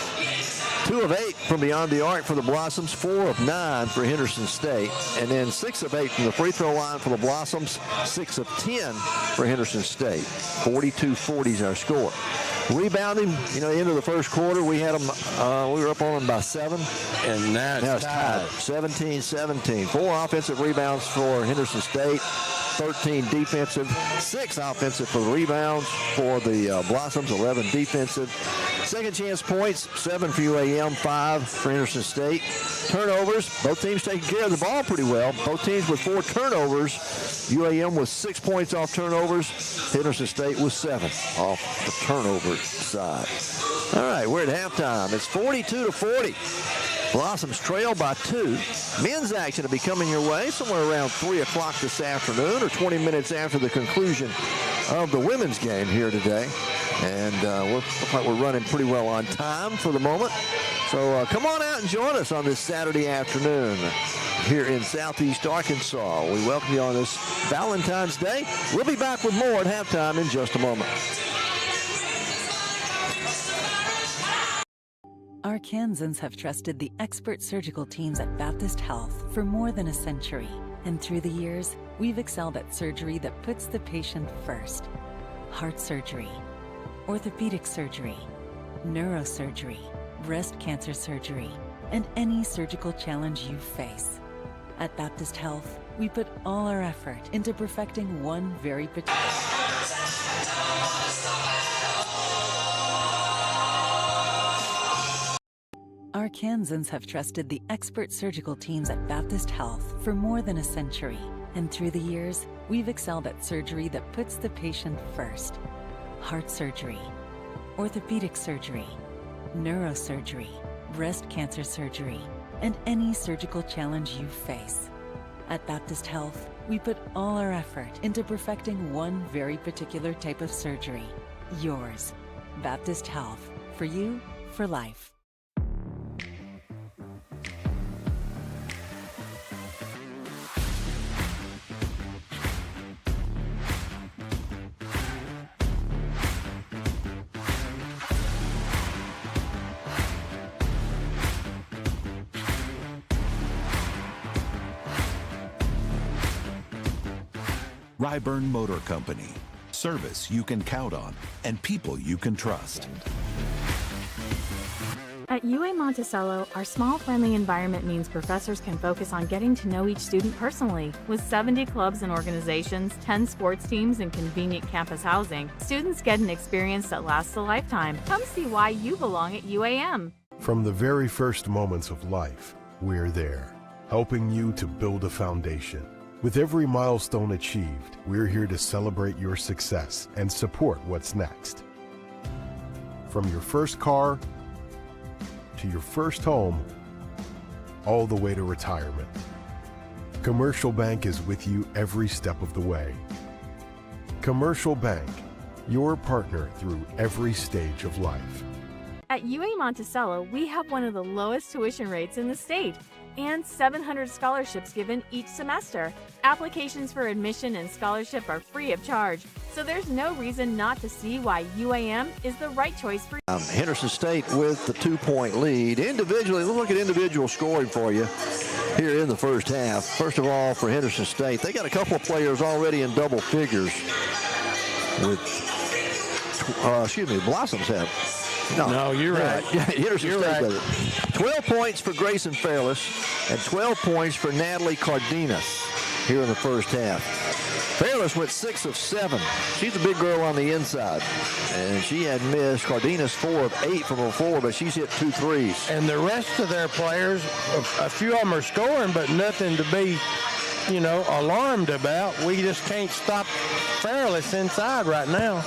2 of 8 from beyond the arc for the Blossoms, 4 of 9 for Henderson State, and then 6 of 8 from the free throw line for the Blossoms, 6 of 10 for Henderson State. 42-40 is our score. Rebounding, end of the first quarter, we had them, we were up on them by 7. And now it's tied. 17-17. 4 offensive rebounds for Henderson State, 13 defensive, 6 offensive for the rebounds for the Blossoms, 11 defensive. Second chance points, 7 for UAM, 5 for Henderson State. Turnovers, both teams taking care of the ball pretty well. Both teams with 4 turnovers. UAM with 6 points off turnovers. Henderson State with 7 off the turnover side. All right, we're at halftime. It's 42-40. Blossoms trail by 2. Men's action will be coming your way somewhere around 3 o'clock this afternoon or 20 minutes after the conclusion of the women's game here today. And looks like we're running pretty well on time for the moment. So come on out and join us on this Saturday afternoon here in Southeast Arkansas. We welcome you on this Valentine's Day. We'll be back with more at halftime in just a moment. Arkansans have trusted the expert surgical teams at Baptist Health for more than a century. And through the years, we've excelled at surgery that puts the patient first. Heart surgery, orthopedic surgery, neurosurgery, breast cancer surgery, and any surgical challenge you face. At Baptist Health, we put all our effort into perfecting one very particular. Arkansans have trusted the expert surgical teams at Baptist Health for more than a century. And through the years, we've excelled at surgery that puts the patient first. Heart surgery, orthopedic surgery, neurosurgery, breast cancer surgery, and any surgical challenge you face. At Baptist Health, we put all our effort into perfecting one very particular type of surgery. Yours. Baptist Health. For you, for life. 𝗗𝗚𝗦𝗖𝗟𝗔𝗜𝗠𝗘𝗥 Motor Company. Service you can count on and people you can trust. At UA Monticello, our small, friendly environment means professors can focus on getting to know each student personally. With 70 clubs and organizations, 10 sports teams, and convenient campus housing, students get an experience that lasts a lifetime. Come see why you belong at UAM. From the very first moments of life, we're there, helping you to build a foundation. With every milestone achieved, we're here to celebrate your success and support what's next. From your first car to your first home, all the way to retirement. Commercial Bank is with you every step of the way. Commercial Bank, your partner through every stage of life. At UA Monticello, we have one of the lowest tuition rates in the state and 700 scholarships given each semester. Applications for admission and scholarship are free of charge, so there's no reason not to see why UAM is the right choice for you. Henderson State with the 2-point lead. Individually, we'll look at individual scoring for you here in the first half. First of all, for Henderson State, they got a couple of players already in double figures. Blossoms have. No, you're right. Henderson You're State right. does it. 12 points for Grayson Fairless and 12 points for Natalie Cardenas here in the first half. Fairless went 6 of 7. She's a big girl on the inside. And she had missed. Cardenas 4 of 8 from the floor, but she's hit 2 threes. And the rest of their players, a few of them are scoring, but nothing to be, alarmed about. We just can't stop Fairless inside right now.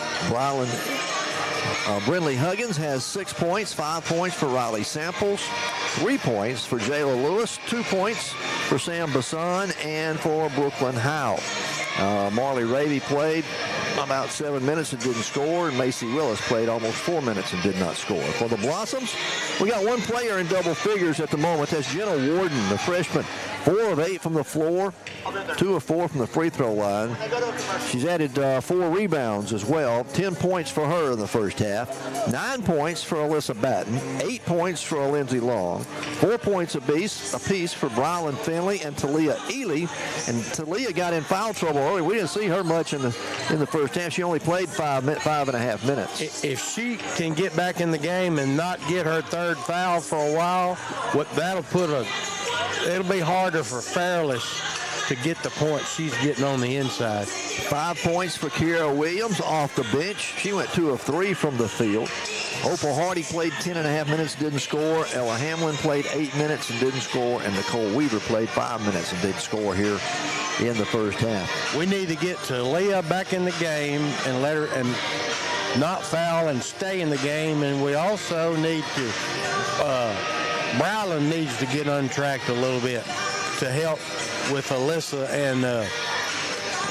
Brindley Huggins has 6 points, 5 points for Riley Samples, 3 points for Jayla Lewis, 2 points for Sam Basson, and for Brooklyn Howe. Marley Ravy played about 7 minutes and didn't score, and Macy Willis played almost 4 minutes and did not score. For the Blossoms, we got one player in double figures at the moment. That's Jenna Warden, the freshman. 4 of 8 from the floor, 2 of 4 from the free throw line. She's added 4 rebounds as well. 10 points for her in the first half. 9 points for Alyssa Batten. 8 points for Lindsay Long. 4 points apiece for Brylan Finley and Talia Ely. And Talia got in foul trouble early. We didn't see her much in the first half. She only played 5.5 minutes. If she can get back in the game and not get her third foul for a while, it'll be harder for Fairless to get the points she's getting on the inside. 5 points for Kiera Williams off the bench. She went 2 of 3 from the field. Opal Hardy played 10.5 minutes, didn't score. Ella Hamlin played 8 minutes and didn't score. And Nicole Weaver played 5 minutes and didn't score here in the first half. We need to get Talia back in the game and let her and not foul and stay in the game. And we also need to, Brylan needs to get untracked a little bit to help with Alyssa and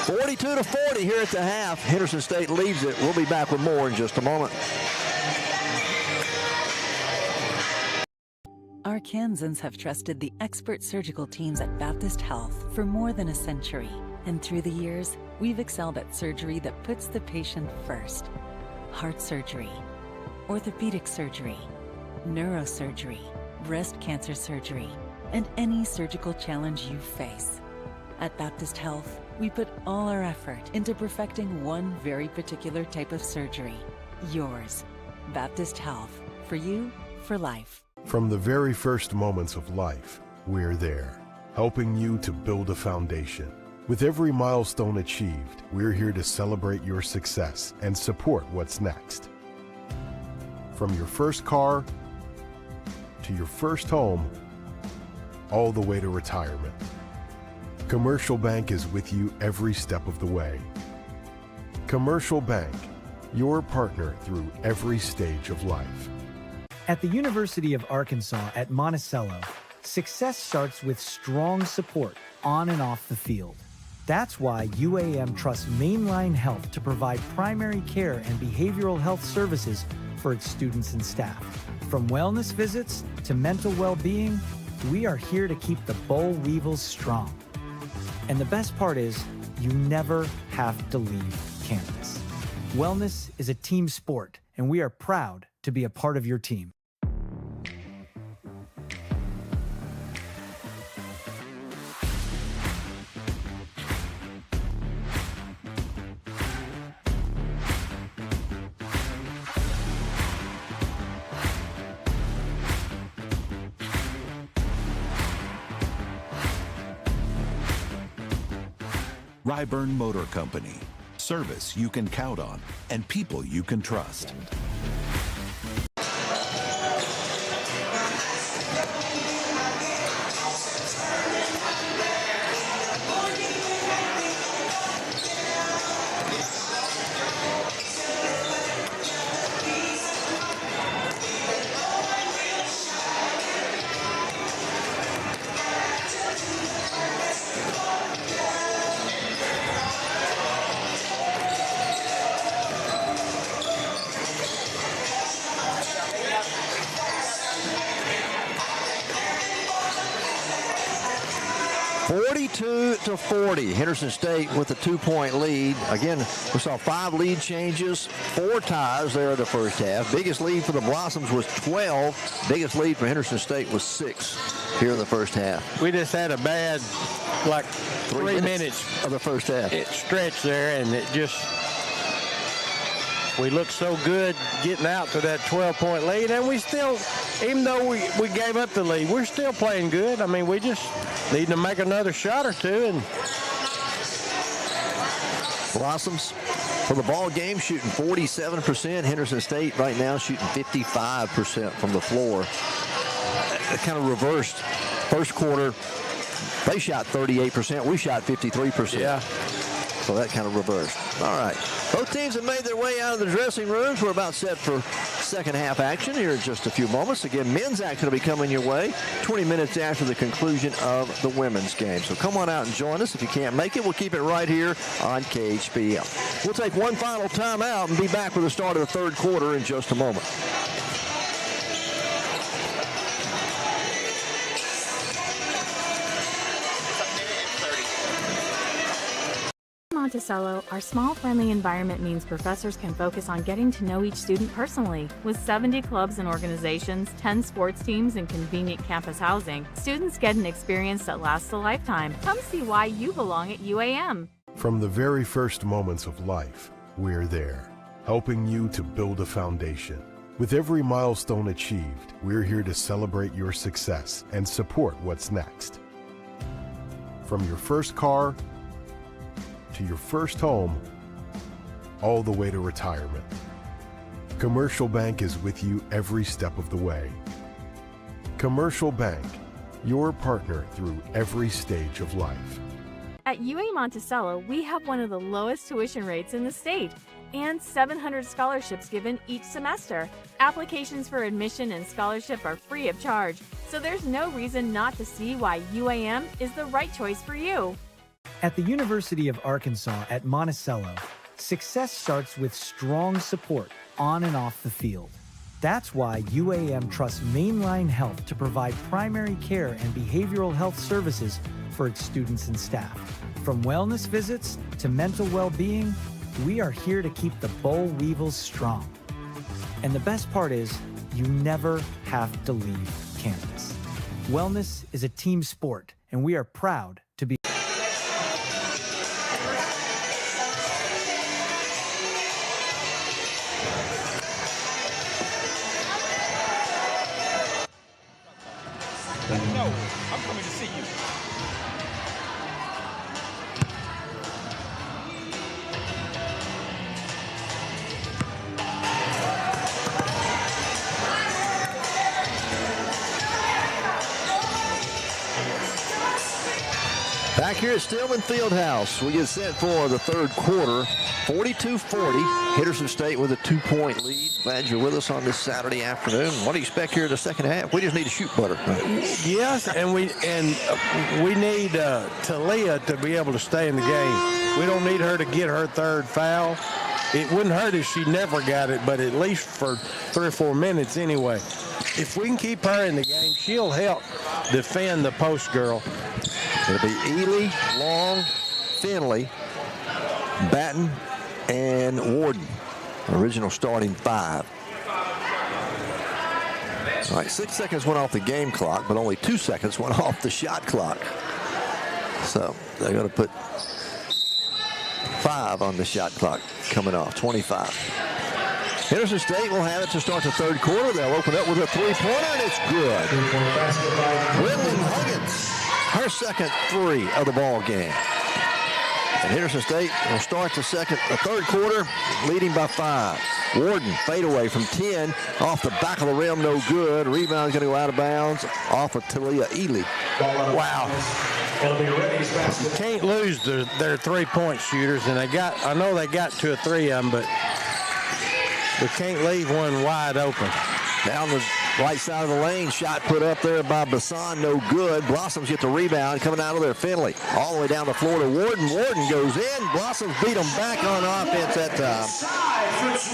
42-40 here at the half. Henderson State leads it. We'll be back with more in just a moment. Arkansans have trusted the expert surgical teams at Baptist Health for more than a century. And through the years, we've excelled at surgery that puts the patient first. Heart surgery, orthopedic surgery, neurosurgery, breast cancer surgery, and any surgical challenge you face. At Baptist Health, we put all our effort into perfecting one very particular type of surgery. Yours. Baptist Health. For you, for life. From the very first moments of life, we're there, helping you to build a foundation. With every milestone achieved, we're here to celebrate your success and support what's next. From your first car to your first home, all the way to retirement. Commercial Bank is with you every step of the way. Commercial Bank, your partner through every stage of life. At the University of Arkansas at Monticello, success starts with strong support on and off the field. That's why UAM trusts Mainline Health to provide primary care and behavioral health services for its students and staff. From wellness visits to mental well-being, we are here to keep the Boll Weevils strong. And the best part is, you never have to leave campus. Wellness is a team sport, and we are proud to be a part of your team. Ryburn Motor Company. Service you can count on and people you can trust. To 40. Henderson State with a 2-point lead. Again, we saw 5 lead changes, 4 ties there in the first half. Biggest lead for the Blossoms was 12. Biggest lead for Henderson State was 6 here in the first half. We just had a bad, 3 minutes of the first half. It stretched there, and we looked so good getting out to that 12-point lead, and we still, even though we gave up the lead, we're still playing good. I mean, we just need to make another shot or two, and Blossoms for the ball game shooting 47%. Henderson State right now shooting 55% from the floor. It kind of reversed. First quarter, they shot 38%. We shot 53%. Yeah. So that kind of reversed. All right. Both teams have made their way out of the dressing rooms. We're about set for second half action here in just a few moments. Again, men's action will be coming your way 20 minutes after the conclusion of the women's game. So come on out and join us. If you can't make it, we'll keep it right here on KHBL. We'll take one final timeout and be back with the start of the third quarter in just a moment. Monticello, our small, friendly environment means professors can focus on getting to know each student personally. With 70 clubs and organizations, 10 sports teams, and convenient campus housing, students get an experience that lasts a lifetime. Come see why you belong at UAM. From the very first moments of life, we're there, helping you to build a foundation. With every milestone achieved, we're here to celebrate your success and support what's next. From your first car to your first home, all the way to retirement. Commercial Bank is with you every step of the way. Commercial Bank, your partner through every stage of life. At UA Monticello, we have one of the lowest tuition rates in the state and 700 scholarships given each semester. Applications for admission and scholarship are free of charge, so there's no reason not to see why UAM is the right choice for you. At the University of Arkansas at Monticello, success starts with strong support on and off the field. That's why UAM trusts Mainline Health to provide primary care and behavioral health services for its students and staff. From wellness visits to mental well-being, we are here to keep the Boll Weevils strong. And the best part is, you never have to leave campus. Wellness is a team sport, and we are proud to be. No, I'm coming to see you. Back here at Stillman Fieldhouse, we get set for the third quarter. 42-40. Henderson State with a 2-point lead. Glad you're with us on this Saturday afternoon. What do you expect here in the second half? We just need to shoot better. Yes, and we need 𝗗𝗜𝗦𝗖𝗟𝗔𝗜𝗠𝗘 to be able to stay in the game. We don't need her to get her third foul. It wouldn't hurt if she never got it, but at least for 3 or 4 minutes anyway. If we can keep her in the game, she'll help defend the post girl. It'll be Ely, Long, Finley, Batten, and Warden. Original starting 5. All right, 6 seconds went off the game clock, but only 2 seconds went off the shot clock. So they're going to put 5 on the shot clock coming off, 25. Henderson State will have it to start the third quarter. They'll open up with a three-pointer, and it's good. Wyndham Huggins, her second 3 of the ball game. And Henderson State will start the third quarter leading by 5. Warden, fadeaway from 10, off the back of the rim, no good. Rebound's going to go out of bounds off of 𝗗𝗜𝗦𝗖𝗟𝗔𝗜𝗍. Wow. You can't lose their three-point shooters, and I know they got 2 or 3 of them, but we can't leave one wide open. Down the right side of the lane, shot put up there by Bassan, no good. Blossoms get the rebound, coming out of there, Finley. All the way down the floor to Warden. Warden goes in. Blossoms beat them back on offense that time.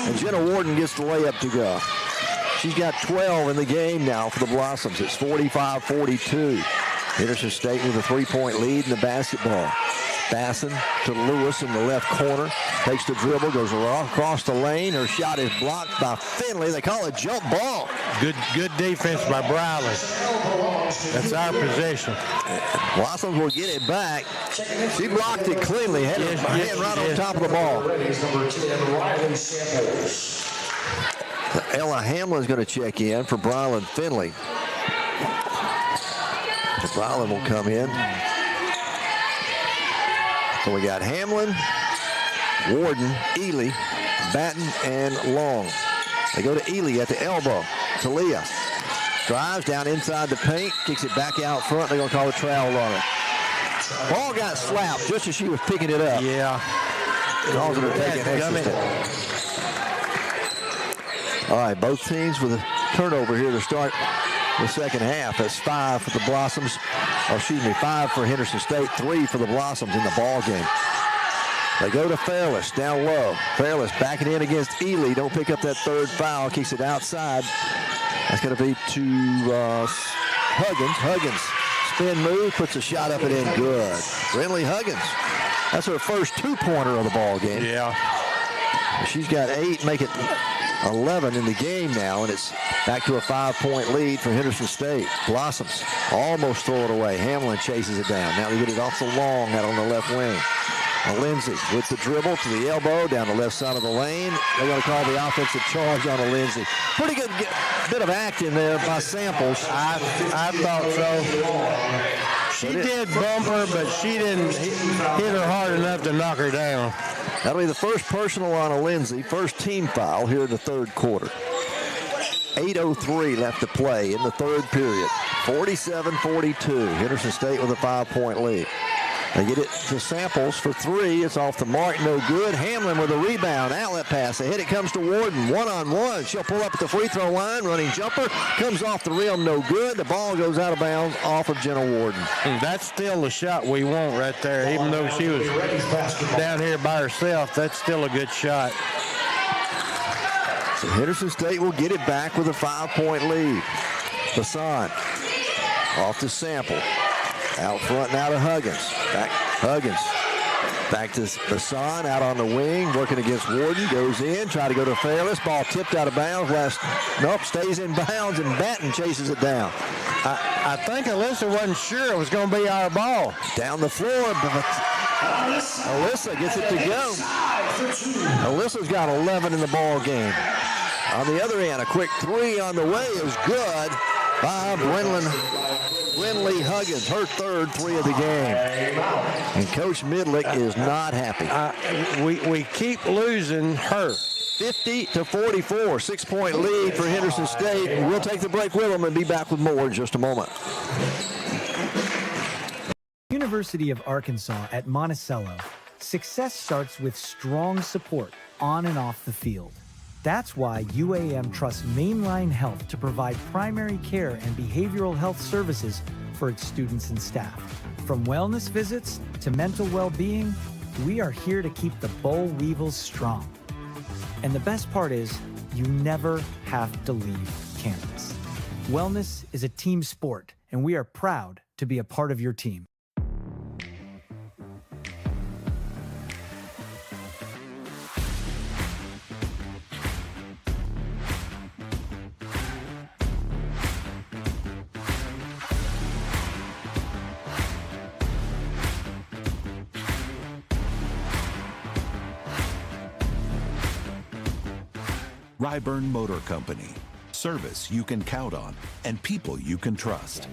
And Jenna Warden gets the layup to go. She's got 12 in the game now for the Blossoms. It's 45-42. Henderson State with a 3-point lead in the basketball. Bassan to Lewis in the left corner. Takes the dribble, goes across the lane. Her shot is blocked by Finley. They call it jump ball. Good defense by Briley. That's our possession. Blossoms will get it back. She blocked it cleanly. Had her hand right on top of the ball. Ella Hamlin's going to check in for Brylan Finley. So Brylan will come in. So we got Hamlin, Warden, Ely, Batten, and Long. They go to Ely at the elbow. 𝗗𝗜𝗦 drives down inside the paint, kicks it back out front. They're going to call a travel on it. Ball got slapped just as she was picking it up. Yeah. Causing her to take an extra step. All right, both teams with a turnover here to start the second half. That's 5 for the Blossoms. Or excuse me, 5 for Henderson State, 3 for the Blossoms in the ball game. They go to Fairless down low. Fairless backing in against Ely. Don't pick up that third foul. Kicks it outside. That's going to be to Huggins. Huggins, spin move, puts a shot up and in. Good. Brinley Huggins. That's her first 2-pointer of the ball game. Yeah. She's got 8, make it 11 in the game now, and it's back to a 5-point lead for Henderson State. Blossoms almost throw it away. Hamlin chases it down. Now they get it off the Long out on the left wing. Lindsay with the dribble to the elbow down the left side of the lane. They're going to call the offensive charge on Lindsay. Pretty good bit of acting there by Samples. I thought so. She did bump her, but she didn't hit her hard enough to knock her down. That'll be the first personal on Lindsay. First team foul here in the third quarter. 8:03 left to play in the third period. 47-42. Henderson State with a 5-point lead. They get it to Samples for 3. It's off the mark, no good. Hamlin with a rebound, outlet pass. Ahead it comes to Warden, one-on-one. She'll pull up at the free throw line. Running jumper, comes off the rim, no good. The ball goes out of bounds off of Jenna Warden. That's still the shot we want right there. Even though she was down here by herself, that's still a good shot. So Henderson State will get it back with a 5-point lead. Bassan off to Sample. Out front now to Huggins. Back to Bassan out on the wing, working against Warden. Goes in, try to go to Fairless. Ball tipped out of bounds. Stays in bounds, and Batten chases it down. I think Alyssa wasn't sure it was going to be our ball. Down the floor, but Alyssa gets it to go. Alyssa's got 11 in the ball game. On the other end, a quick 3 on the way is good by Brinley Huggins, her third 3 of the game. And Coach Midlick is not happy. We keep losing her. 50-44, 6-point lead for Henderson State. We'll take the break with them and be back with more in just a moment. University of Arkansas at Monticello. Success starts with strong support on and off the field. That's why UAM trusts Mainline Health to provide primary care and behavioral health services for its students and staff. From wellness visits to mental well-being, we are here to keep the Boll Weevils strong. And the best part is, you never have to leave campus. Wellness is a team sport, and we are proud to be a part of your team. 𝗗𝗚𝗦𝗄𝗏 Motor Company. Service you can count on and people you can trust.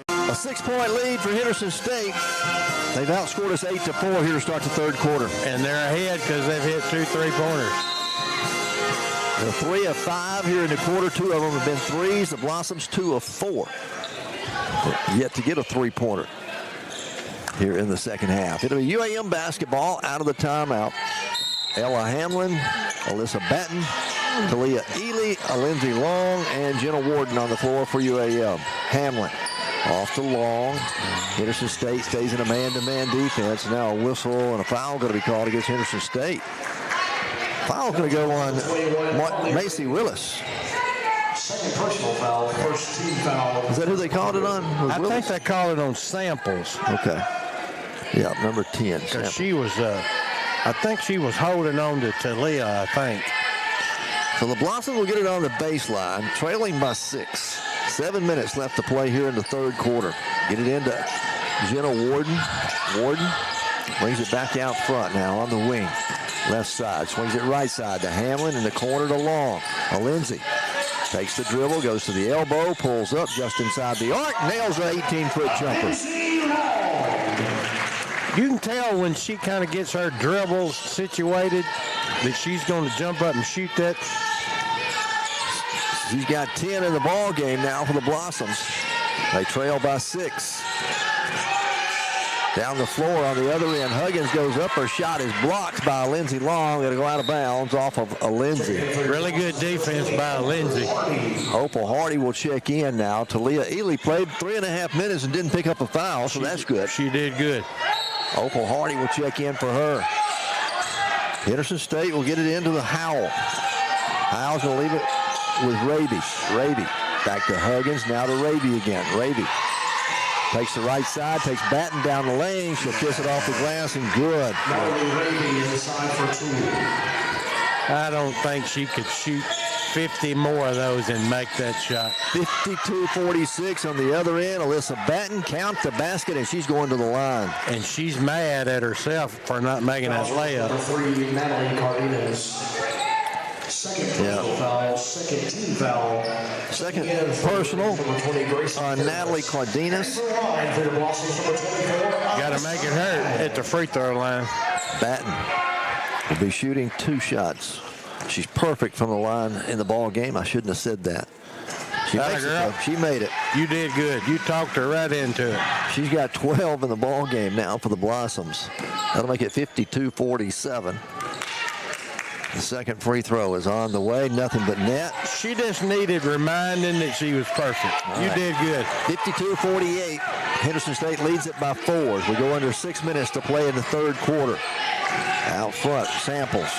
A 6-point lead for Henderson State. They've outscored us 8-4 here to start the third quarter. And they're ahead because they've hit 2 3-pointers. They're 3 of 5 here in the quarter. 2 of them have been threes. The Blossoms 2 of 4. Yet to get a 3-pointer here in the second half. It'll be UAM basketball out of the timeout. Ella Hamlin, Alyssa Batten, 𝗗𝗜𝗦 Ely, Lindsay Long, and Jenna Warden on the floor for UAM. Hamlin off to Long. Henderson State stays in a man-to-man defense. Now a whistle and a foul going to be called against Henderson State. Foul going to go on Macy Willis. Second personal foul, first team foul. Is that who they called it on? I think they called it on Samples. Okay. Yeah, number 10. Because she was, I think she was holding on to 𝗗𝗏𝗏, I think. So the Blossoms will get it on the baseline, trailing by 6. 7 minutes left to play here in the third quarter. Get it into Jenna Warden. Warden brings it back out front now on the wing. Left side, swings it right side to Hamlin in the corner to Long. Lindsay takes the dribble, goes to the elbow, pulls up just inside the arc, nails an 18-foot jumper. You can tell when she kind of gets her dribbles situated that she's going to jump up and shoot that. She's got 10 in the ball game now for the Blossoms. They trail by 6. Down the floor on the other end, Huggins goes up. Her shot is blocked by Lindsey Long. Going to go out of bounds off of Lindsey. Really good defense by Lindsey. Opal Hardy will check in now. 𝗗𝗜𝗦𝗖𝗟𝗔𝗜𝗠😗 played 3.5 minutes and didn't pick up a foul, so that's good. She did good. Opal Hardy will check in for her. Henderson State will get it into the Howell. Howell's going to leave it with Raby. Raby back to Huggins, now to Raby again. Raby takes the right side, takes Batten down the lane. She'll kiss it off the glass and good. I don't think she could shoot 50 more of those and make that shot. 52-46 on the other end. Alyssa Batten count the basket, and she's going to the line. And she's mad at herself for not making that layup. Second foul, second team foul. Second personal on Natalie Cardenas. Got to make it hurt at the free throw line. Batten will be shooting 2 shots. She's perfect from the line in the ball game. I shouldn't have said that. She makes it, though. She made it. You did good. You talked her right into it. She's got 12 in the ball game now for the Blossoms. That'll make it 52-47. The second free throw is on the way. Nothing but net. She just needed reminding that she was perfect. You did good. 52-48. Henderson State leads it by 4 as we go under 6 minutes to play in the third quarter. Out front, Samples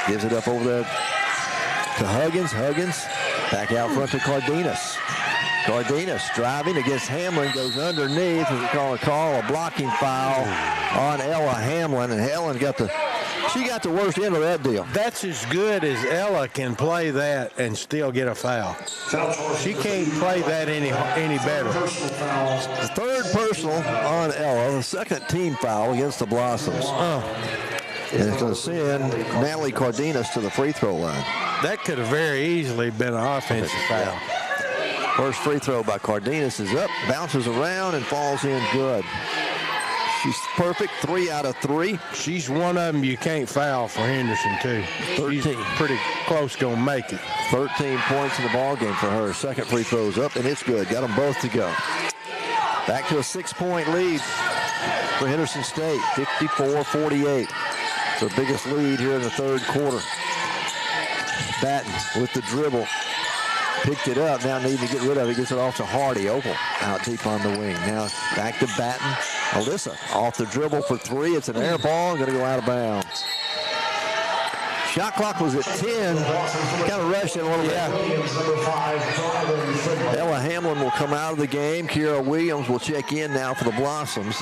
gives it up over there to Huggins. Huggins back out front to Cardenas. Cardenas driving against Hamlin, goes underneath. We call a blocking foul on Ella Hamlin, and Helen got the worst end of that deal. That's as good as Ella can play that and still get a foul. She can't play that any better. The third personal on Ella, the second team foul against the Blossoms. And it's going to send Natalie Cardenas to the free throw line. That could have very easily been an offensive foul. First free throw by Cardenas is up, bounces around, and falls in good. She's perfect, 3 out of 3. She's one of them you can't foul for Henderson, too. 13. She's pretty close going to make it. 13 points in the ball game for her. Second free throw's up, and it's good. Got them both to go. Back to a 6-point lead for Henderson State, 54-48. It's their biggest lead here in the third quarter. Batten with the dribble. Picked it up, now needing to get rid of it. Gets it off to Hardy. Opal out deep on the wing. Now back to Batten. Alyssa off the dribble for 3. It's an air ball. Going to go out of bounds. Shot clock was at 10. Kind of rushed it a little bit. Ella Hamlin will come out of the game. Kira Williams will check in now for the Blossoms.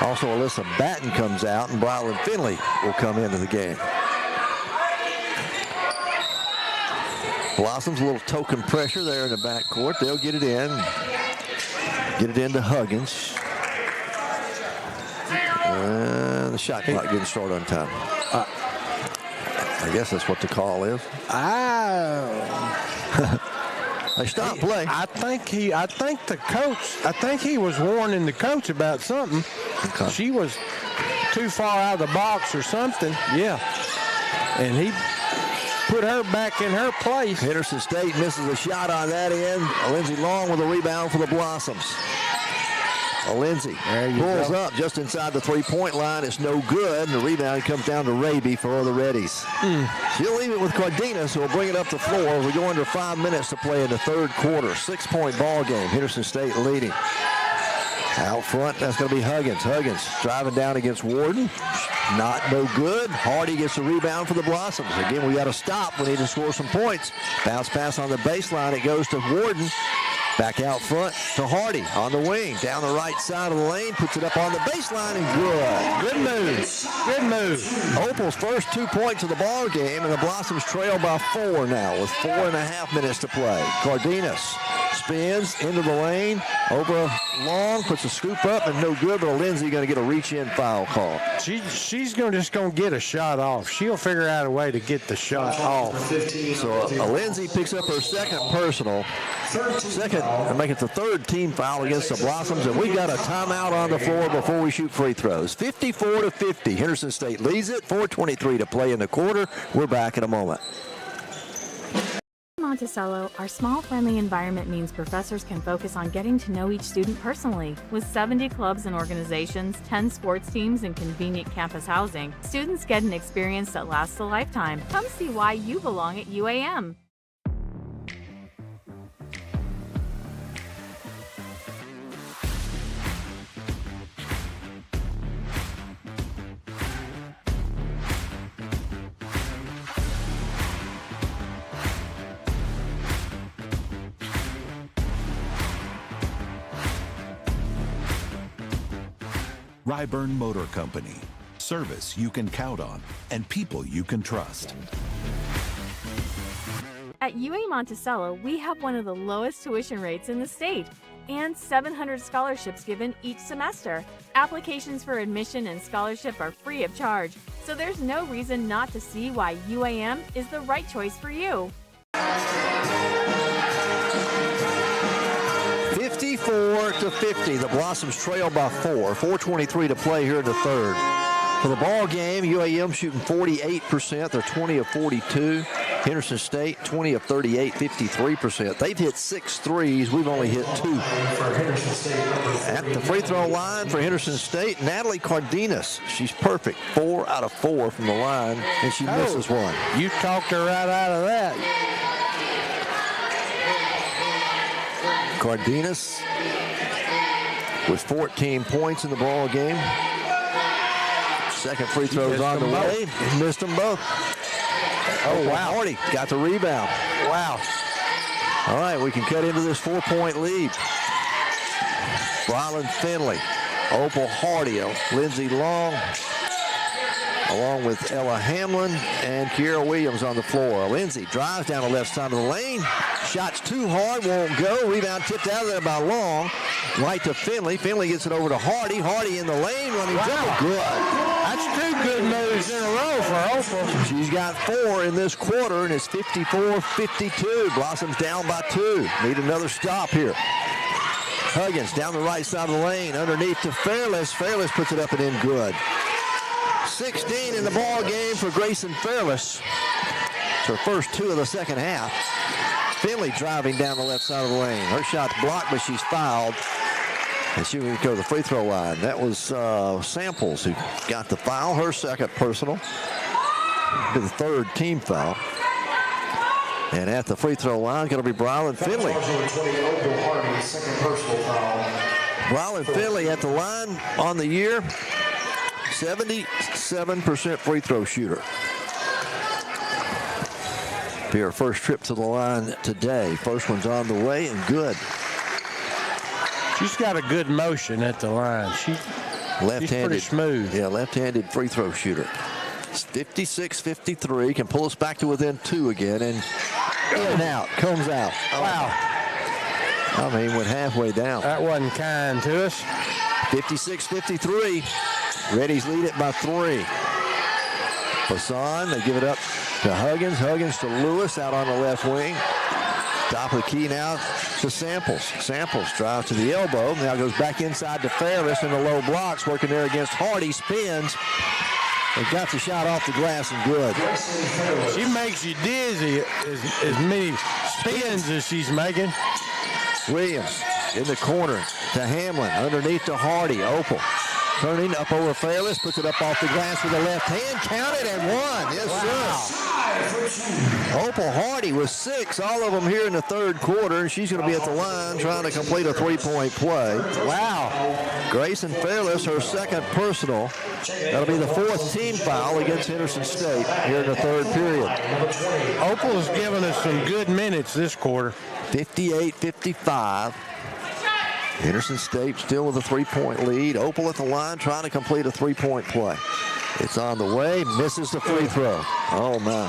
Also, Alyssa Batten comes out, and Brylan Finley will come into the game. Blossoms, a little token pressure there in the backcourt. They'll get it in. Get it into Huggins. And the shot clock didn't start on time. I guess that's what the call is. They stopped play. I think he was warning the coach about something. Okay. She was too far out of the box or something. Yeah. And he put her back in her place. Henderson State misses a shot on that end. Lindsey Long with a rebound for the Blossoms. Lindsey pulls up just inside the three-point line. It's no good. And the rebound comes down to Raby for the Reddies. She'll leave it with Cardenas, who will bring it up the floor. We go under 5 minutes to play in the third quarter. 6-point ball game. Henderson State leading. Out front, that's going to be Huggins. Huggins driving down against Warden. No good. Hardy gets a rebound for the Blossoms. Again, we got to stop. We need to score some points. Bounce pass on the baseline. It goes to Warden. Back out front to Hardy on the wing. Down the right side of the lane. Puts it up on the baseline and good. Good move. Good move. Opal's first 2 points of the ball game, and the Blossoms trail by 4 now with 4.5 minutes to play. Cardenas spins into the lane. Over long, puts a scoop up and no good, but Lindsay going to get a reach-in foul call. She's just going to get a shot off. She'll figure out a way to get the shot off. So Lindsay picks up her second personal. Second, and make it the third team foul against the Blossoms, and we got a timeout on the floor before we shoot free throws. 54-50. Henderson State leads it. 4:23 to play in the quarter. We're back in a moment. Monticello, our small, friendly environment means professors can focus on getting to know each student personally. With 70 clubs and organizations, 10 sports teams, and convenient campus housing, students get an experience that lasts a lifetime. Come see why you belong at UAM. 𝗗𝗚𝗦𝗏 Motor Company. Service you can count on and people you can trust. At UAM Monticello, we have one of the lowest tuition rates in the state and 700 scholarships given each semester. Applications for admission and scholarship are free of charge, so there's no reason not to see why UAM is the right choice for you. 54-50. The Blossoms trail by 4. 4:23 to play here in the third. For the ball game, UAM shooting 48%. They're 20 of 42. Henderson State 20 of 38, 53%. They've hit 6 threes. We've only hit 2. At the free throw line for Henderson State, Natalie Cardenas. She's perfect. 4 out of 4 from the line, and she misses one. You talked her right out of that. Cardenas with 14 points in the ball game. Second free throw's on the way. He missed them both. Oh, wow. Hardy got the rebound. Wow. All right, we can cut into this 4-point lead. Rylan Finley, Opal Hardy, Lindsey Long, along with Ella Hamlin and Kiera Williams on the floor. Lindsay drives down the left side of the lane. Shots too hard, won't go. Rebound tipped out of there by Long. Right to Finley. Finley gets it over to Hardy. Hardy in the lane running dribble. Good. That's 2 good moves in a row for Opal. She's got 4 in this quarter, and it's 54-52. Blossoms down by 2. Need another stop here. Huggins down the right side of the lane. Underneath to Fairless. Fairless puts it up and in good. 16 in the ball game for Grayson Fairless. It's her first 2 of the second half. Finley driving down the left side of the lane. Her shot's blocked, but she's fouled. And she will go to the free throw line. That was Samples who got the foul. Her second personal. To the third team foul. And at the free throw line, going to be Rylan Finley. Rylan Finley at the line on the year. 77% free throw shooter. Be her first trip to the line today. First one's on the way and good. She's got a good motion at the line. She's pretty smooth. Yeah, left-handed free throw shooter. It's 56-53. Can pull us back to within 2 again. And in and out. Comes out. Wow. I mean, went halfway down. That wasn't kind to us. 56-53. Reddies lead it by 3. Bassan, they give it up to Huggins. Huggins to Lewis out on the left wing. Top of the key now to Samples. Samples drive to the elbow. Now goes back inside to Fairless in the low blocks. Working there against Hardy. Spins. And got the shot off the glass and good. She makes you dizzy as many spins as she's making. Williams in the corner to Hamlin. Underneath to Hardy. Opal. Turning up over Fairless, puts it up off the glass with the left hand, counted and 1. Yes, sir. Opal Hardy with 6, all of them here in the third quarter, and she's going to be at the line trying to complete a 3-point play. Wow. Grayson Fairless, her second personal. That'll be the 4th team foul against Henderson State here in the third period. Opal's given us some good minutes this quarter. 58-55. Henderson State still with a 3-point lead. Opal at the line trying to complete a 3-point play. It's on the way, misses the free throw. Oh, my.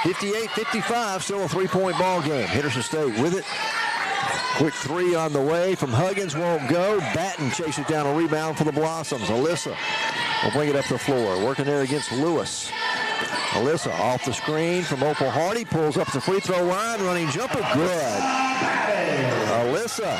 58-55, still a 3-point ball game. Henderson State with it. Quick three on the way from Huggins, won't go. Batten chases down a rebound for the Blossoms. Alyssa will bring it up the floor. Working there against Lewis. Alyssa off the screen from Opal Hardy. Pulls up the free throw line. Running jumper. Good. Alyssa.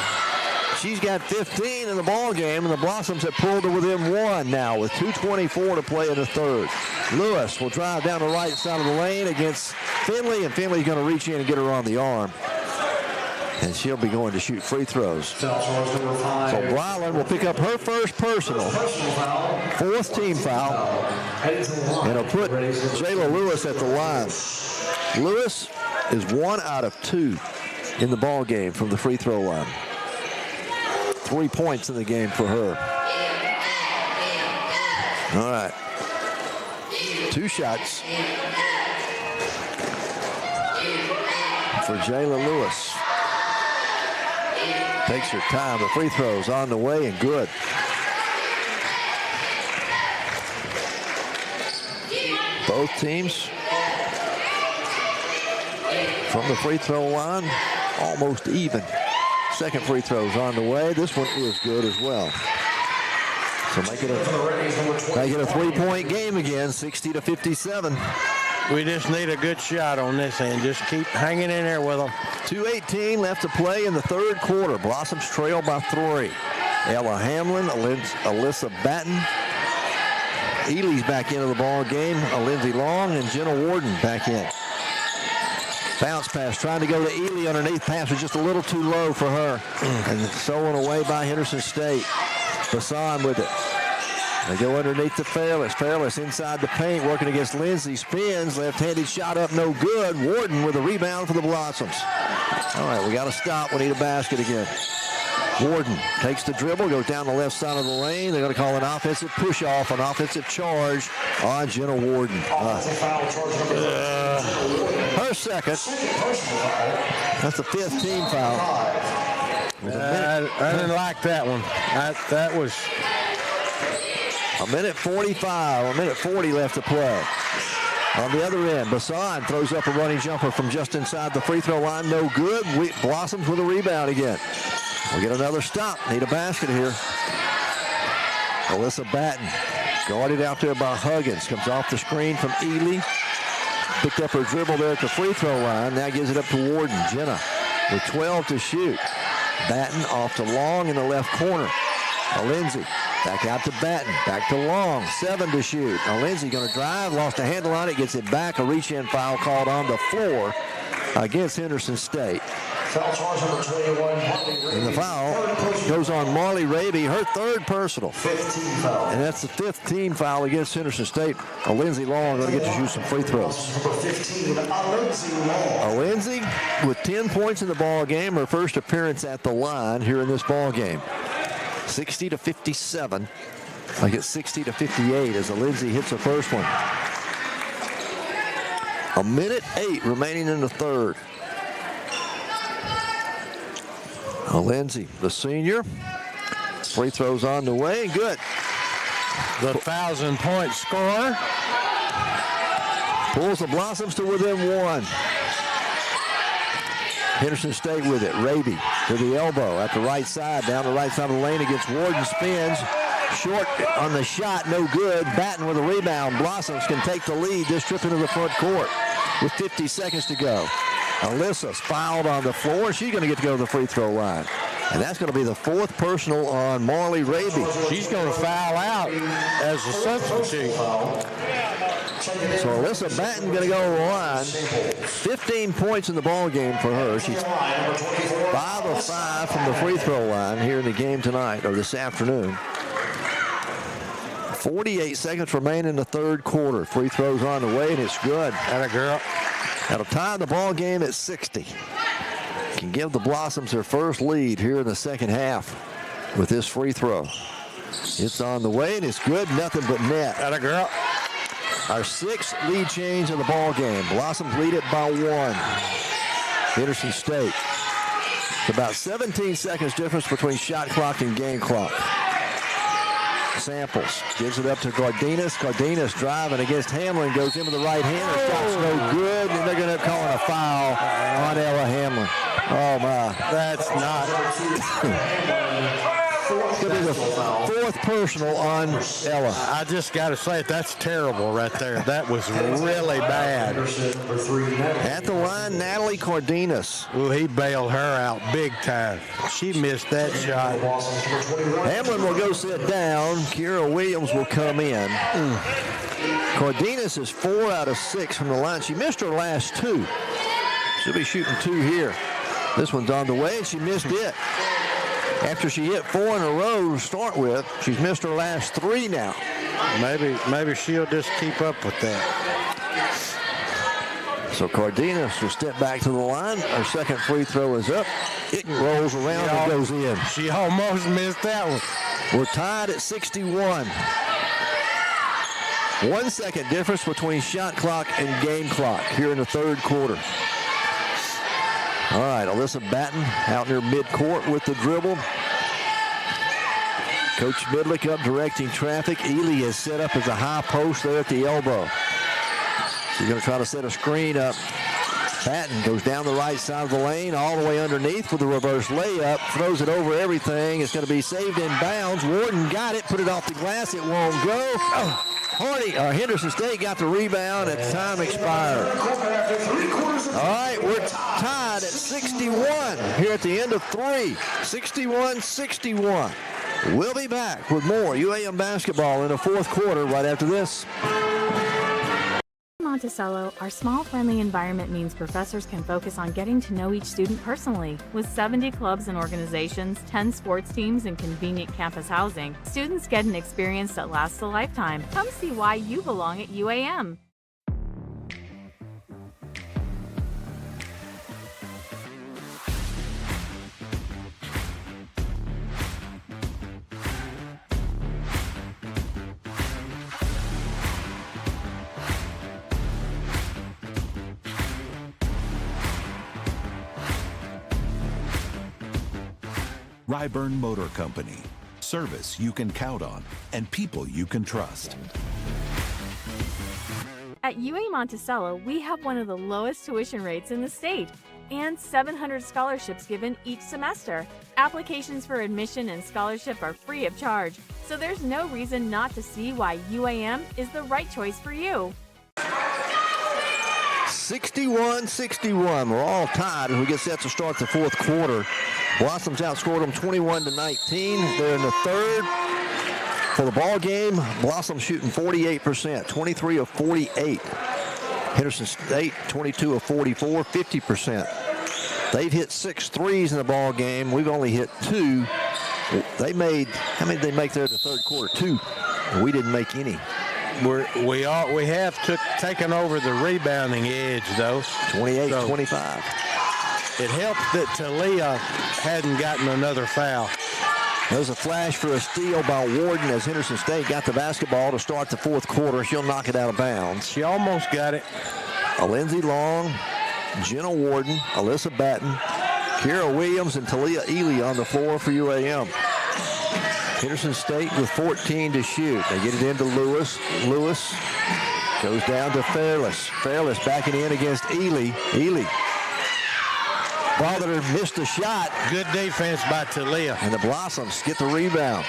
She's got 15 in the ball game, and the Blossoms have pulled her within 1 now with 2:24 to play in the third. Lewis will drive down the right side of the lane against Finley, and Finley's going to reach in and get her on the arm. And she'll be going to shoot free throws. So Bryland will pick up her first personal, 4th team foul, and it'll put Jayla Lewis at the line. Lewis is 1 out of 2 in the ball game from the free throw line. 3 points in the game for her. All right. 2 shots for Jayla Lewis. Takes her time. The free throw's on the way and good. Both teams from the free throw line almost even. Second free throw's on the way. This one is good as well. So make it a 3-point game again, 60-57. We just need a good shot on this end. Just keep hanging in there with them. 2:18 left to play in the third quarter. Blossoms trail by 3. Ella Hamlin, Alyssa Batten. Ely's back into the ball game. Lindsay Long and Jenna Warden back in. Bounce pass, trying to go to Ely underneath. Pass was just a little too low for her. And stolen away by Henderson State. Bassan with it. They go underneath to Fairless. Fairless inside the paint, working against Lindsay. Spins, left-handed shot up, no good. Warden with a rebound for the Blossoms. All right, we got to stop. We need a basket again. Warden takes the dribble, goes down the left side of the lane. They're going to call an offensive push-off, an offensive charge on Jenna Warden. Her second. That's the 5th team foul. I didn't like that one. That was... A minute 45, a minute 40 left to play. On the other end, Bassan throws up a running jumper from just inside the free throw line. No good. Blossoms with a rebound again. We'll get another stop. Need a basket here. Alyssa Batten guarded out there by Huggins. Comes off the screen from Ely. Picked up her dribble there at the free throw line. Now gives it up to Warden. Jenna with 12 to shoot. Batten off to Long in the left corner. Lindsay back out to Batten. Back to Long. 7 to shoot. Lindsay going to drive. Lost a handle on it. Gets it back. A reach-in foul called on the floor against Henderson State. Foul charge number 21. And the foul goes on Marley Raby, her 3rd personal. 15 foul. And that's the 5th team foul against Henderson State. Lindsay Long going to get to shoot some free throws. Number 15, Lindsay Long. Lindsay with 10 points in the ball game. Her first appearance at the line here in this ball game. 60-57. Like it's 60-58 as Lindsay hits the first one. A minute 8 remaining in the third. Lindsay, the senior. Free throws on the way. Good. The 1,000-point scorer. Pulls the Blossoms to within 1. Henderson State with it. Raby to the elbow at the right side. Down the right side of the lane against Warden. Spins. Short on the shot. No good. Batten with a rebound. Blossoms can take the lead. This trip into the front court with 50 seconds to go. Alyssa's fouled on the floor. She's going to get to go to the free throw line. And that's going to be the 4th personal on Marley Raby. She's going to foul out as a substitute. So Alyssa Batten going to go to the line. 15 points in the ball game for her. She's 5 of 5 from the free throw line here in the game tonight, or this afternoon. 48 seconds remain in the third quarter. Free throws on the way, and it's good. Atta girl. That'll tie the ball game at 60. Can give the Blossoms their first lead here in the second half with this free throw. It's on the way, and it's good. Nothing but net. Atta girl. Our 6th lead change in the ball game. Blossoms lead it by 1. Henderson State. It's about 17 seconds difference between shot clock and game clock. Samples gives it up to 𝗗𝗜𝗦𝗖𝗟𝗔𝗜𝗠𝗘𝗥. 𝗗𝗜𝗦𝗡s driving against Hamlin, goes into the right hand. Her shot's no good, and they're going to call a foul on Ella Hamlin. Oh, my. That's not. It's going to be the fourth personal on Ella. I just got to say, that's terrible right there. That was really bad. At the line, Natalie 𝗗𝗗𝗦𝗡. Well, he bailed her out big time. She missed that shot. Hamlin will go sit down. Kira Williams will come in. 𝗗𝗗𝗦𝗡 is 4 out of 6 from the line. She missed her last 2. She'll be shooting 2 here. This one's on the way, and she missed it. After she hit 4 in a row to start with, she's missed her last 3 now. Maybe she'll just keep up with that. So 𝗗𝗗𝗦𝗡 will step back to the line. Her second free throw is up. It rolls around and goes in. She almost missed that one. We're tied at 61. 1 second difference between shot clock and game clock here in the third quarter. All right, Alyssa Batten out near midcourt with the dribble. Coach Midlick up directing traffic. Ely is set up as a high post there at the elbow. She's going to try to set a screen up. Batten goes down the right side of the lane, all the way underneath with a reverse layup. Throws it over everything. It's going to be saved in bounds. Warden got it, put it off the glass. It won't go. Henderson State got the rebound at time expired. All right, we're tied at 61 here at the end of 3. 61-61. We'll be back with more UAM basketball in the fourth quarter right after this. Monticello, our small, friendly environment means professors can focus on getting to know each student personally. With 70 clubs and organizations, 10 sports teams, and convenient campus housing, students get an experience that lasts a lifetime. Come see why you belong at UAM. 𝗗𝗏𝗏 Motor Company. Service you can count on and people you can trust. At UA Monticello, we have one of the lowest tuition rates in the state and 700 scholarships given each semester. Applications for admission and scholarship are free of charge, so there's no reason not to see why UAM is the right choice for you. 61-61. We're all tied as we get set to start the fourth quarter. Blossoms outscored them 21-19. They're in the third. For the ball game, Blossoms shooting 48%, 23 of 48. Henderson State, 22 of 44, 50%. They've hit 6 threes in the ball game. We've only hit 2. They made, how many did they make there in the third quarter? 2. We didn't make any. We have taken over the rebounding edge, though. 28-25. It helped that 𝗗𝗏𝗏 hadn't gotten another foul. There's a flash for a steal by Warden as Henderson State got the basketball to start the fourth quarter. She'll knock it out of bounds. She almost got it. Lindsey Long, Jenna Warden, Alyssa Batten, Kira Williams, and Talia Ely on the floor for UAM. Henderson State with 14 to shoot. They get it into Lewis. Lewis goes down to Fairless. Fairless backing in against Ely. Ely bothered her, missed the shot. Good defense by 𝗗𝗏𝗏. And the Blossoms get the rebound.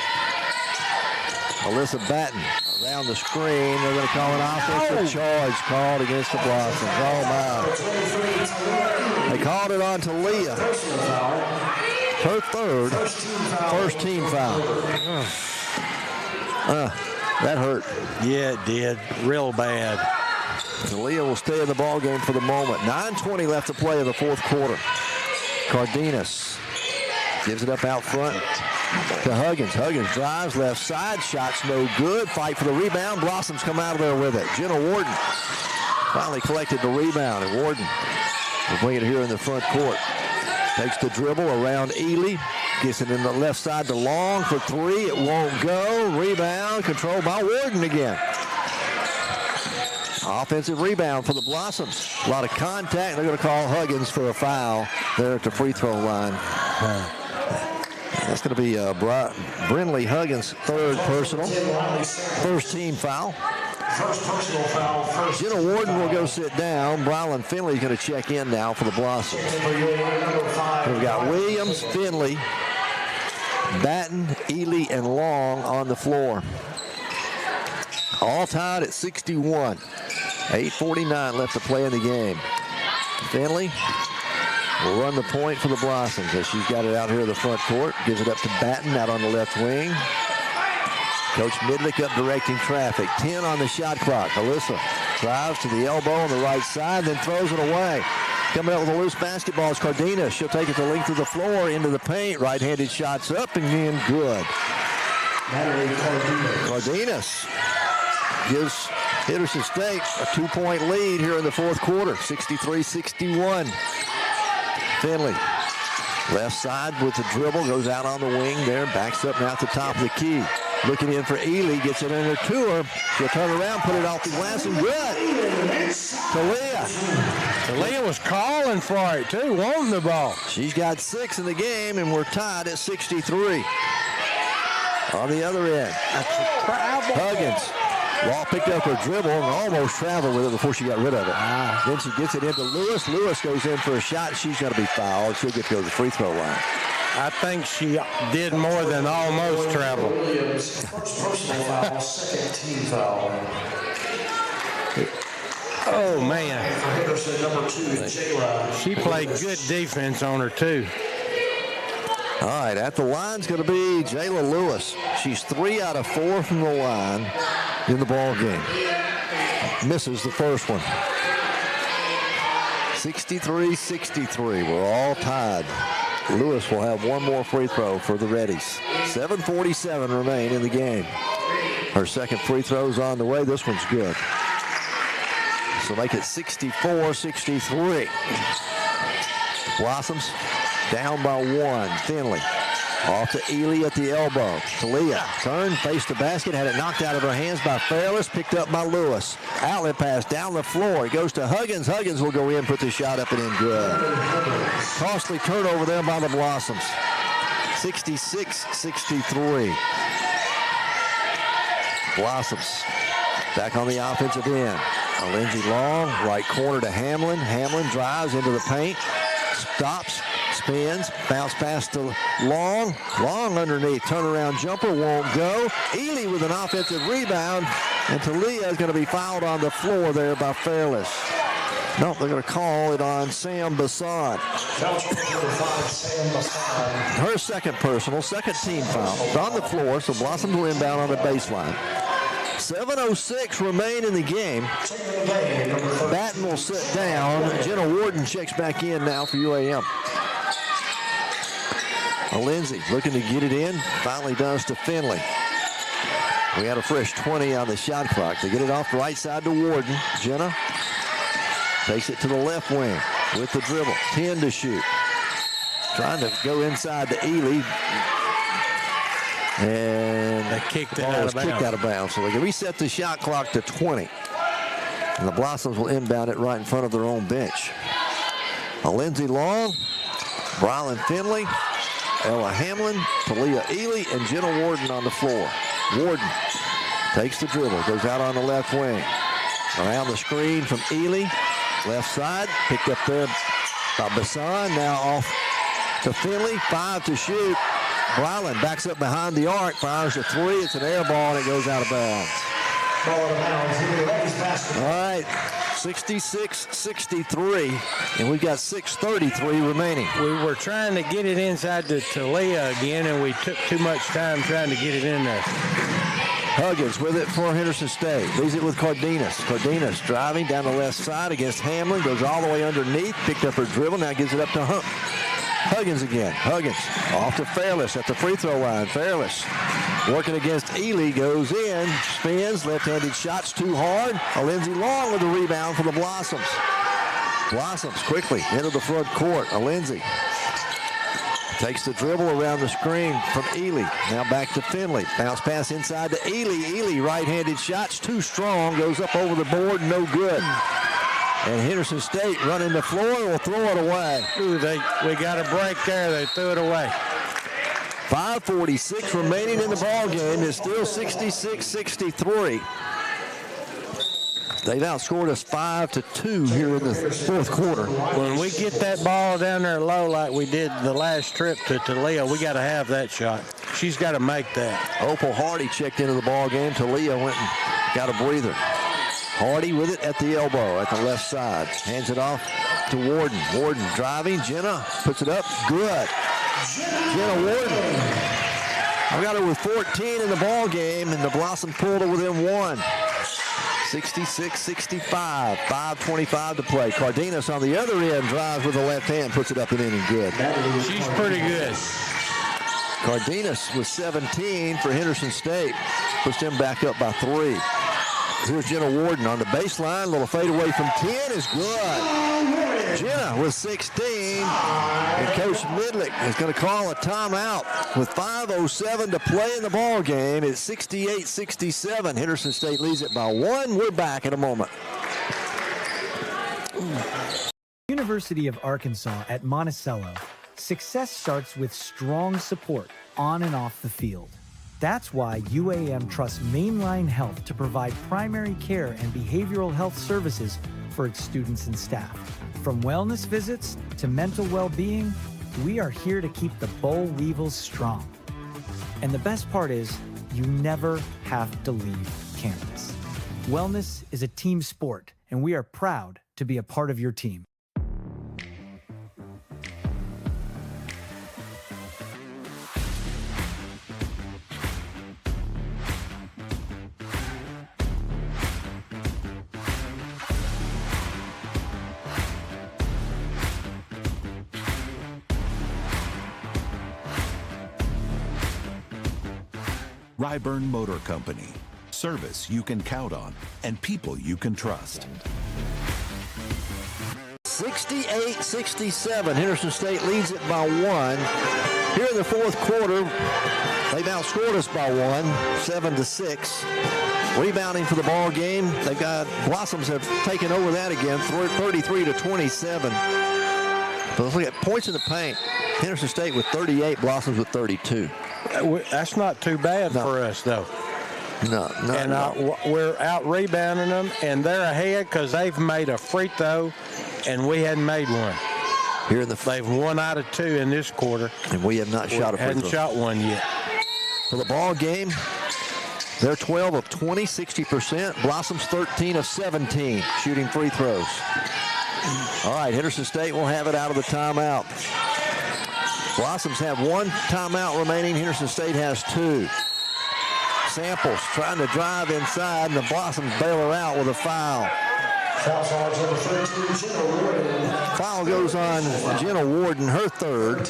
Alyssa Batten around the screen. They're going to call an offensive charge called against the Blossoms. Oh, my. They called it on 𝗗𝗏𝗏. Her third, first team foul. That hurt. Yeah, it did. Real bad. 𝗗𝗏𝗏 will stay in the ball game for the moment. 9:20 left to play in the fourth quarter. 𝗗𝗏𝗏𝗏 gives it up out front to Huggins. Huggins drives left side. Shot's no good. Fight for the rebound. Blossoms come out of there with it. Jenna Warden finally collected the rebound, and Warden will bring it here in the front court. Takes the dribble around Ely. Gets it in the left side to Long for 3. It won't go. Rebound controlled by Warden again. Offensive rebound for the Blossoms. A lot of contact. They're going to call Huggins for a foul there at the free throw line. That's going to be Brinley Huggins' third personal. First team foul. First personal foul. Jenna Warden will go sit down. Brylan Finley's going to check in now for the Blossoms. We've got Williams, Finley, Batten, Ely, and Long on the floor. All tied at 61. 8:49 left to play in the game. Finley will run the point for the Blossoms as she's got it out here in the front court. Gives it up to Batten out on the left wing. Coach Midlick up directing traffic. 10 on the shot clock. Alyssa drives to the elbow on the right side, then throws it away. Coming up with a loose basketball is Cardenas. She'll take it the length of the floor into the paint. Right-handed shots up and in, good. Cardenas gives Henderson State a 2-point lead here in the fourth quarter, 63-61. Finley, left side with the dribble, goes out on the wing there, backs up now at the top of the key. Looking in for Ely, gets it under to her. She'll turn around, put it off the glass, and good. Talia was calling for it, too, wanting the ball. She's got 6 in the game, and we're tied at 63. On the other end, Huggins. Law picked up her dribble and almost traveled with it before she got rid of it. Then she gets it into Lewis. Lewis goes in for a shot. She's going to be fouled. She'll get to go to the free throw line. I think she did more than almost travel. Williams, first personal foul, second team foul. Oh, man. For Henderson, number 2, 𝗟𝗓. She played good defense on her, too. All right, at the line's going to be Jayla Lewis. She's 3 out of 4 from the line in the ball game. Misses the first one. 63-63. We're all tied. Lewis will have one more free throw for the Reddies. 7:47 remain in the game. Her second free throw's on the way. This one's good. So make it 64-63. Blossoms down by 1. Finley off to Ely at the elbow. Talia turned, faced the basket, had it knocked out of her hands by Fairless, picked up by Lewis. Outlet pass down the floor. It goes to Huggins. Huggins will go in, put the shot up and in, good. Costly turnover there by the Blossoms. 66-63. Blossoms back on the offensive end. Lindsey Long, right corner to Hamlin. Hamlin drives into the paint, stops, spins, bounce pass to Long. Long underneath, turnaround jumper, won't go. Ely with an offensive rebound, and Talia is going to be fouled on the floor there by Fairless. Nope, they're going to call it on Sam Bassan. Her second personal, second team foul. It's on the floor, so Blossoms will inbound on the baseline. 7:06 remain in the game. Batten will sit down. Jenna Warden checks back in now for UAM. Lindsay looking to get it in. Finally does to Finley. We had a fresh 20 on the shot clock. They get it off the right side to Warden. Jenna takes it to the left wing with the dribble. 10 to shoot. Trying to go inside to Ely. And they kicked it out of bounds. So they can reset the shot clock to 20. And the Blossoms will inbound it right in front of their own bench. Lindsey Long, Brylan Finley, Ella Hamlin, Talia Ely, and Jenna Warden on the floor. Warden takes the dribble, goes out on the left wing. Around the screen from Ely, left side, picked up there by Bassan. Now off to Finley, 5 to shoot. Brylan backs up behind the arc, fires a 3. It's an air ball, and it goes out of bounds. All right, 66-63, and we've got 6:33 remaining. We were trying to get it inside to Talia again, and we took too much time trying to get it in there. Huggins with it for Henderson State. Leaves it with Cardenas. Cardenas driving down the left side against Hamlin. Goes all the way underneath. Picked up her dribble. Now gives it up to Huggins again. Huggins off to Fairless at the free throw line. Fairless working against Ely. Goes in. Spins. Left-handed shots too hard. Lindsey Long with the rebound for the Blossoms. Blossoms quickly into the front court. Lindsey takes the dribble around the screen from Ely. Now back to Finley. Bounce pass inside to Ely. Ely right-handed shots too strong. Goes up over the board. No good. And Henderson State running the floor will throw it away. Ooh, we got a break there. They threw it away. 5:46 remaining in the ball game. It's still 66-63. They've outscored us 5-2 here in the fourth quarter. When we get that ball down there low like we did the last trip to Talia, we got to have that shot. She's got to make that. Opal Hardy checked into the ball game. Talia went and got a breather. Hardy with it at the elbow at the left side. Hands it off to Warden. Warden driving. Jenna puts it up. Good. Jenna Warden. I've got her with 14 in the ball game, and the Blossoms pulled her within one. 66-65, 5:25 to play. Cardenas on the other end drives with the left hand, puts it up and in and good. She's pretty good. Cardenas with 17 for Henderson State. Puts them back up by 3. Here's Jenna Warden on the baseline. Little fadeaway from 10 is good. Jenna with 16. And Coach Midlick is going to call a timeout with 5:07 to play in the ball game. It's 68-67. Henderson State leads it by 1. We're back in a moment. University of Arkansas at Monticello. Success starts with strong support on and off the field. That's why UAM trusts Mainline Health to provide primary care and behavioral health services for its students and staff. From wellness visits to mental well-being, we are here to keep the Bowl Weevils strong. And the best part is, you never have to leave campus. Wellness is a team sport, and we are proud to be a part of your team. 𝗗𝗚 Motor Company. Service you can count on and people you can trust. 68-67. Henderson State leads it by 1. Here in the fourth quarter, they've outscored us by 1, 7-6. Rebounding for the ball game, they've got Blossoms have taken over that again, 33-27. But let's look at points in the paint. Henderson State with 38, Blossoms with 32. That's not too bad for us, though. No. We're out rebounding them, and they're ahead because they've made a free throw, and we hadn't made one. Here in the they've 1 out of 2 in this quarter, and we have not shot a free throw. Hadn't shot one yet. For the ball game, they're 12 of 20, 60%. Blossoms 13 of 17 shooting free throws. All right, Henderson State will have it out of the timeout. Blossoms have 1 timeout remaining. Henderson State has 2. Samples trying to drive inside, and the Blossoms bail her out with a foul. Foul goes on Jenna Warden, her third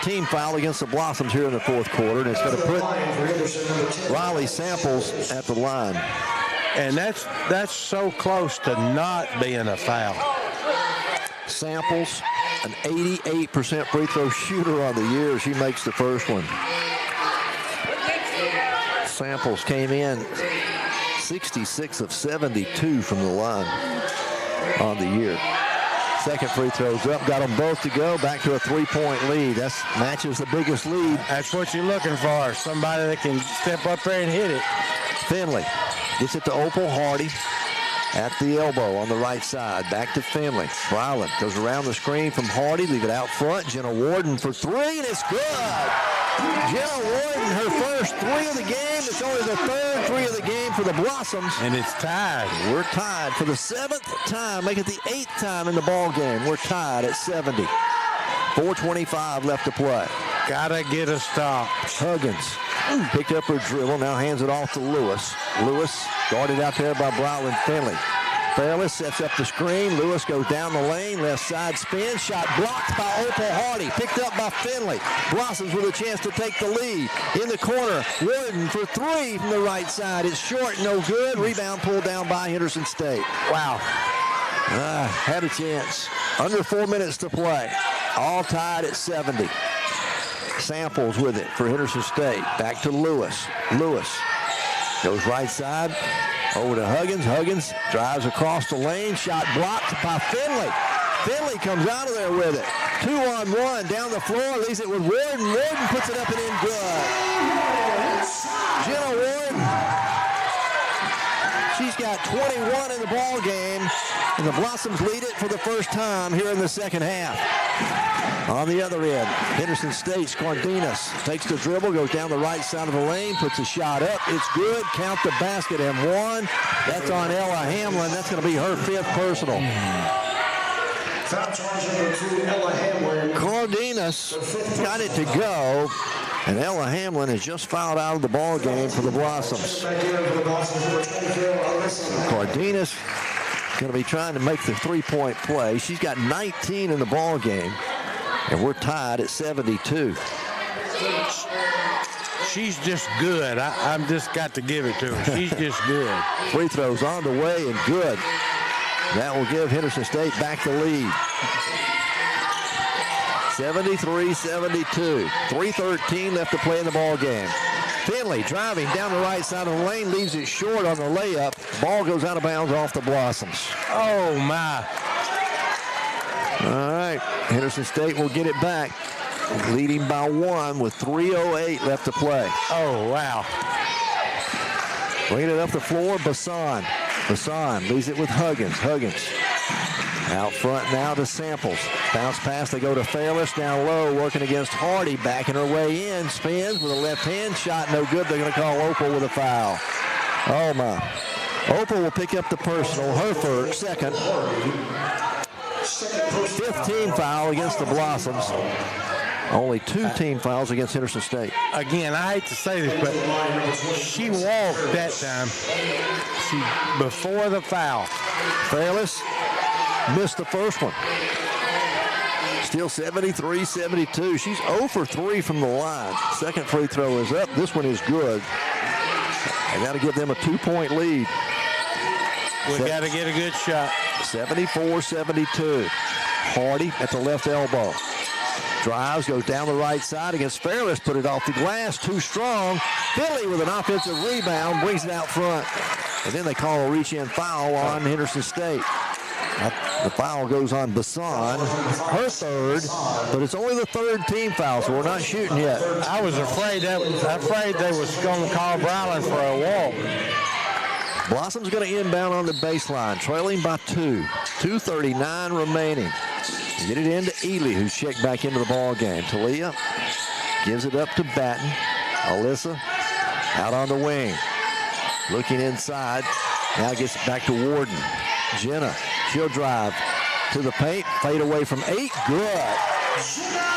team foul against the Blossoms here in the fourth quarter, and it's going to put Riley Samples at the line. And that's so close to not being a foul. Samples, an 88% free throw shooter on the year. She makes the first one. Samples came in 66 of 72 from the line on the year. Second free throw's up, got them both to go, back to a 3-point lead. That matches the biggest lead. That's what you're looking for, somebody that can step up there and hit it. Finley gets it to Opal Hardy at the elbow on the right side. Back to Finley. Bryland goes around the screen from Hardy, leave it out front. Jenna Warden for 3, and it's good. Jenna Warden, her first 3 of the game. It's only the third 3 of the game for the Blossoms. And it's tied. We're tied for the 7th time. Make it the 8th time in the ball game. We're tied at 70. 4:25 left to play. Gotta get a stop. Huggins picked up her dribble, now hands it off to Lewis. Lewis guarded out there by Bryland Finley. Fairless sets up the screen. Lewis goes down the lane, left side spin. Shot blocked by Opal Hardy, picked up by Finley. Blossoms with a chance to take the lead. In the corner, Warden for 3 from the right side. It's short, no good. Rebound pulled down by Henderson State. Wow. Had a chance. Under 4 minutes to play. All tied at 70. Samples with it for Henderson State. Back to Lewis. Lewis goes right side. Over to Huggins. Huggins drives across the lane. Shot blocked by Finley. Finley comes out of there with it. 2-on-1 down the floor, leaves it with Warden. Warden puts it up and in good. Jenna Warden. She's got 21 in the ball game, and the Blossoms lead it for the first time here in the second half. On the other end, Henderson State's Cardenas takes the dribble, goes down the right side of the lane, puts a shot up. It's good. Count the basket and one. That's on Ella Hamlin. That's going to be her 5th personal. Foul charge number 2, Ella Hamlin. Cardenas got it to go, and Ella Hamlin has just fouled out of the ball game for the Blossoms. Cardenas going to be trying to make the three-point play. She's got 19 in the ball game, and we're tied at 72. She's just good. I'm just got to give it to her. She's just good. Free throws on the way and good. That will give Henderson State back the lead. 73-72. 3:13 left to play in the ball game. Finley driving down the right side of the lane, leaves it short on the layup. Ball goes out of bounds off the Blossoms. Oh, my. All right, Henderson State will get it back, leading by 1 with 3:08 left to play. Oh, wow. Bringing it up the floor, Bassan. Bassan leaves it with Huggins. Huggins out front now to Samples. Bounce pass, they go to Fairless down low, working against Hardy, backing her way in, spins with a left hand shot, no good. They're going to call Opal with a foul. Oh my. Opal will pick up the personal, her first, second. 5th team foul against the Blossoms. Only 2 team fouls against Henderson State. Again, I hate to say this, but she walked that time. Before the foul. Fairless missed the first one. Still 73-72. She's 0 for 3 from the line. Second free throw is up. This one is good. They got to give them a 2-point lead. We got to get a good shot. 74-72. Hardy at the left elbow. Drives, goes down the right side against Fairless, put it off the glass, too strong. Finley with an offensive rebound, brings it out front. And then they call a reach-in foul on Henderson State. The foul goes on Bassan, her 3rd, but it's only the 3rd team foul, so we're not shooting yet. I was afraid they was going to call Bryland for a walk. Blossom's going to inbound on the baseline, trailing by 2. 2:39 remaining. Get it into Ely, who's checked back into the ball game. Talia gives it up to Batten. Alyssa out on the wing. Looking inside. Now gets it back to Warden. Jenna, she'll drive to the paint. Fade away from 8. Good.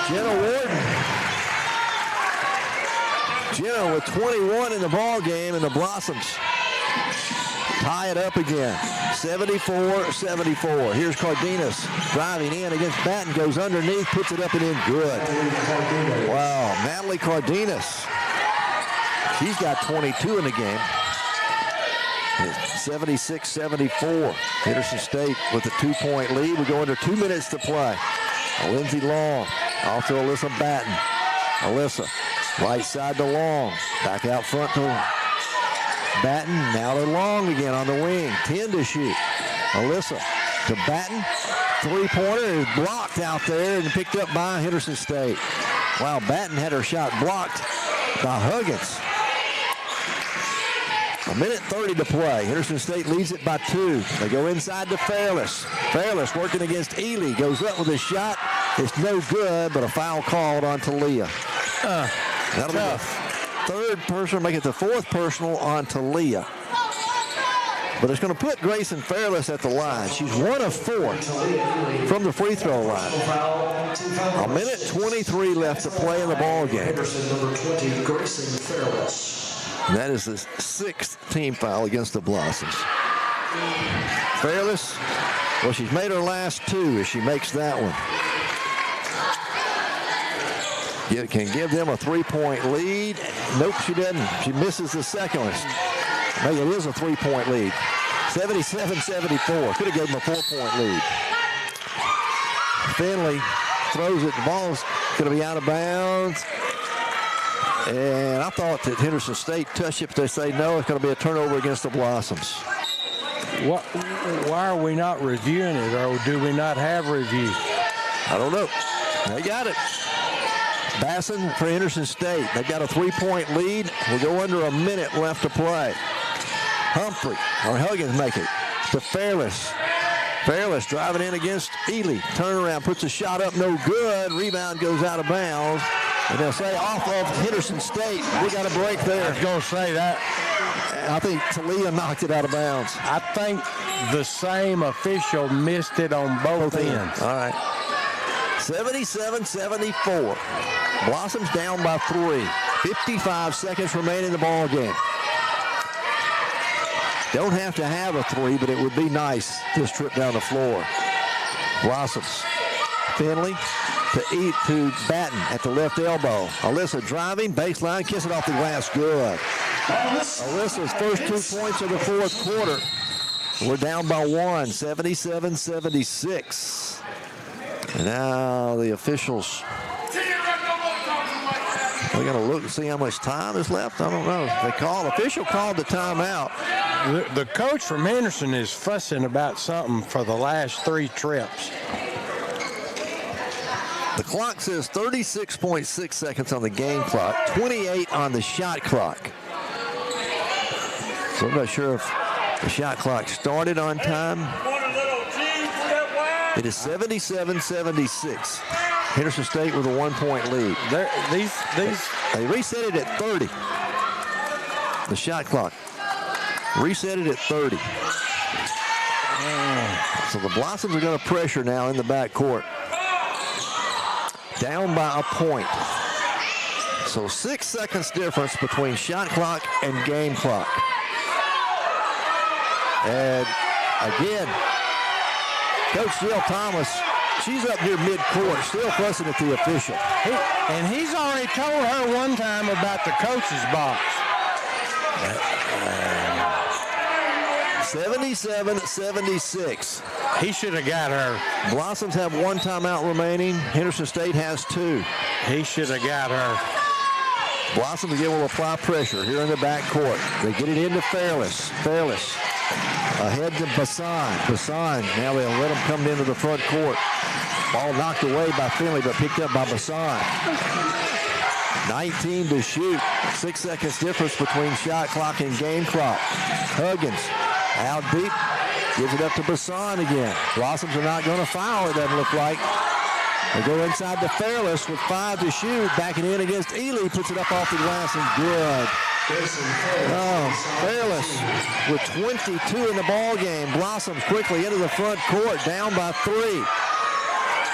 Jenna Warden. Jenna with 21 in the ball game, and the Blossoms tie it up again. 74-74. Here's Cardenas driving in against Batten, goes underneath, puts it up and in good. Wow, Natalie Cardenas. She's got 22 in the game. 76-74. Henderson State with a 2-point lead. We go under 2 minutes to play. Lindsey Long off to Alyssa Batten. Alyssa, right side to Long. Back out front to Batten, now to Long again on the wing. 10 to shoot. Alyssa to Batten. 3-pointer is blocked out there and picked up by Henderson State. Wow, Batten had her shot blocked by Huggins. 1:30 to play. Henderson State leads it by 2. They go inside to Fairless. Fairless working against Ely. Goes up with a shot. It's no good, but a foul called on Talia. That'll be the 3rd personal, make it the 4th personal on Talia. But it's going to put Grayson Fairless at the line. She's 1 of 4 from the free throw line. 1:23 left to play in the ball game. Number 20, Grayson Fairless. And that is the 6th team foul against the Blossoms. Fairless, well, she's made her last 2 as she makes that one. It can give them a 3-point lead. Nope, she doesn't. She misses the second one. Maybe it is a 3-point lead. 77-74. Could have given them a 4-point lead. Finley throws it. The ball's going to be out of bounds. And I thought that Henderson State touched it, but they say no, it's going to be a turnover against the Blossoms. Why are we not reviewing it, or do we not have review? I don't know. They got it. Basson for Henderson State. They've got a 3-point lead. We'll go under a minute left to play. Huggins make it to Fairless. Fairless driving in against Ely. Turnaround, puts a shot up, no good. Rebound goes out of bounds. And they'll say off of Henderson State. We got a break there. I was going to say that. I think 𝗗𝗜𝗦𝗖𝗟𝗔𝗜𝗠𝗘𝗥 knocked it out of bounds. I think the same official missed it on both ends. All right. 77-74. Blossoms down by 3. 55 seconds remaining in the ball game. Don't have to have a 3, but it would be nice this trip down the floor. Blossoms. Finley to Batten at the left elbow. Alyssa driving, baseline, kiss it off the glass, good. Alyssa's first 2 points of the fourth quarter. We're down by 1, 77-76. And now the officials, we're going to look and see how much time is left. I don't know. Official called the timeout. The coach from Henderson is fussing about something for the last 3 trips. The clock says 36.6 seconds on the game clock, 28 on the shot clock. So I'm not sure if the shot clock started on time. It is 77-76. Henderson State with a 1-point lead. They reset it at 30. The shot clock. Reset it at 30. So the Blossoms are going to pressure now in the backcourt. Down by a point. So 6 seconds difference between shot clock and game clock. And again, Coach Jill Thomas, she's up here mid-court, still fussing at the official. And he's already told her one time about the coach's box. 77-76. He should have got her. Blossoms have 1 timeout remaining. Henderson State has 2. He should have got her. Blossoms again will apply pressure here in the backcourt. They get it into Fairless. Fairless ahead to Basson. Basson, now they'll let him come into the front court. Ball knocked away by Finley, but picked up by Basson. 19 to shoot. 6 seconds difference between shot clock and game clock. Huggins out deep. Gives it up to Basson again. Blossoms are not going to foul, it doesn't look like. They go inside to Fairless with 5 to shoot. Backing in against Ely. Puts it up off the glass and good. Oh, Fairless with 22 in the ball game. Blossoms quickly into the front court. Down by 3.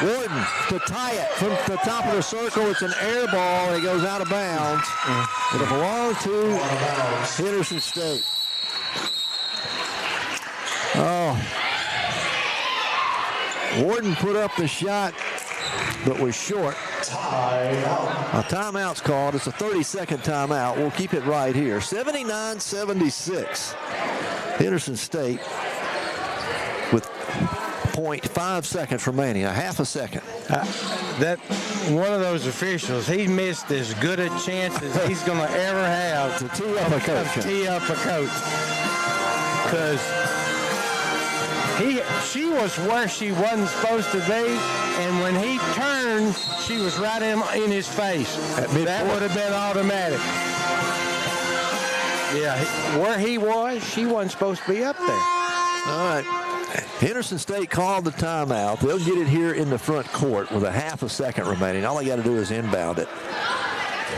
Warden to tie it from the top of the circle. It's an air ball. It goes out of bounds. It'll belong to Henderson State. Oh. Warden put up the shot, but was short. A timeout's called. It's a 30-second timeout. We'll keep it right here. 79-76. Henderson State with 0.5 seconds remaining, a half a second. That one of those officials, he missed as good a chance as he's going to ever have to tee up a coach. Because she was where she wasn't supposed to be, and when he turned, she was right in his face. That would have been automatic. Yeah, where he was, she wasn't supposed to be up there. All right. Henderson State called the timeout. They'll get it here in the front court with a half a second remaining. All they got to do is inbound it.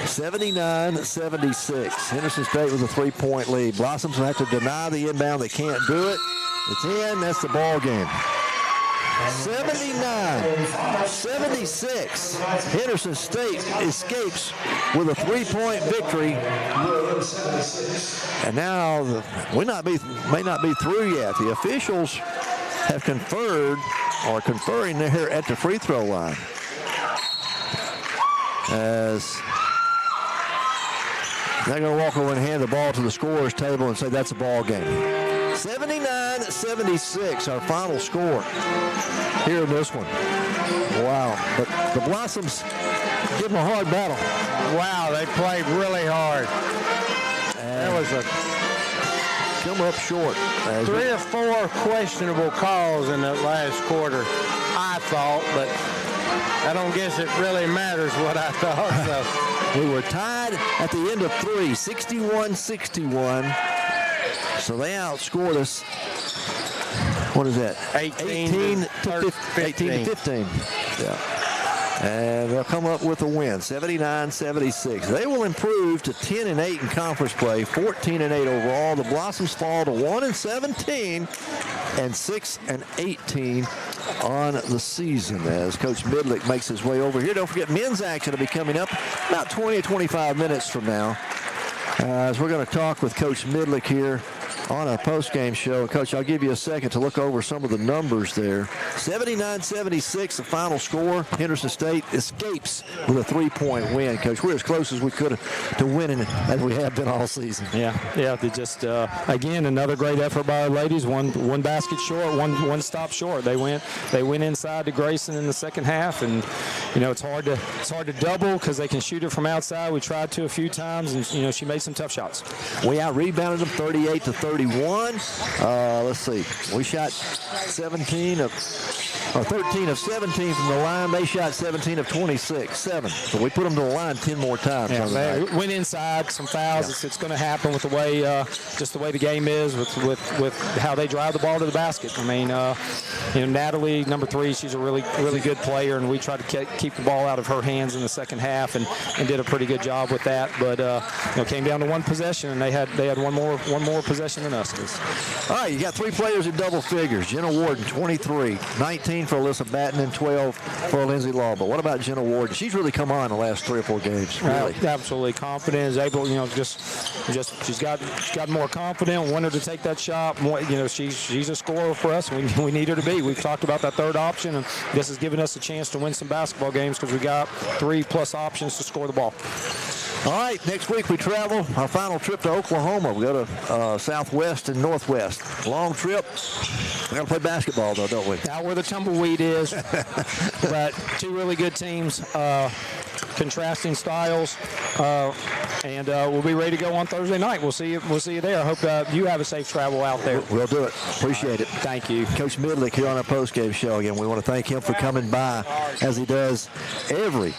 79-76. Henderson State with a 3-point lead. Blossoms will have to deny the inbound. They can't do it. It's in. That's the ball game. 79-76. Henderson State escapes with a 3-point victory. And now we may not be through yet. The officials have conferred or conferring there at the free throw line. As they're going to walk over and hand the ball to the scorer's table and say that's a ball game. 79-76, our final score here in this one. Wow. But the Blossoms give them a hard battle. Wow, they played really hard. That was a come up short. 3 or 4 questionable calls in the last quarter, I thought, but I don't guess it really matters what I thought. So. We were tied at the end of 3, 61-61. So they outscored us. What is that? 18 to 15. Yeah. And they'll come up with a win, 79-76. They will improve to 10-8 in conference play, 14-8 overall. The Blossoms fall to 1-17 and 6-18 on the season as Coach Midlick makes his way over here. Don't forget, men's action will be coming up about 20 or 25 minutes from now. As we're going to talk with Coach Midlick here on a post-game show. Coach, I'll give you a second to look over some of the numbers there. 79-76, the final score. Henderson State escapes with a 3-point win. Coach, we're as close as we could to winning as we have been all season. Yeah. They just, again, another great effort by our ladies. One basket short, one stop short. They went inside to Grayson in the second half, and it's hard to double because they can shoot it from outside. We tried to a few times, and she made some tough shots. We out-rebounded them 38-31. Let's see. We shot 13 of 17 from the line. They shot 17 of 26, 7. So we put them to the line 10 more times. Yeah, they went inside, some fouls. Yeah. It's going to happen with the way, just the way the game is, with how they drive the ball to the basket. I mean, Natalie, number 3, she's a really good player, and we tried to keep the ball out of her hands in the second half, and did a pretty good job with that. But came down to one possession, and they had one more possession than us. All right, you got 3 players in double figures. Jenna Warden, 23, 19 for Alyssa Batten, and 12 for Lindsay Law. But what about Jenna Warden? She's really come on the last 3 or 4 games. Really, absolutely confident. Is able, she's got more confident. Want her to take that shot. More, she's a scorer for us. We need her to be. We've talked about that third option, and this has given us a chance to win some basketball games because we got 3+ options to score the ball. All right, next week we travel. Our final trip to Oklahoma. We go to Southwest and Northwest. Long trip. We're going to play basketball, though, don't we? Out where the tumbleweed is. But 2 really good teams, contrasting styles, and we'll be ready to go on Thursday night. We'll see you there. I hope you have a safe travel out there. We'll do it. Appreciate it. Thank you. Coach Midlick here on our postgame show. Again, we want to thank him for coming by as he does every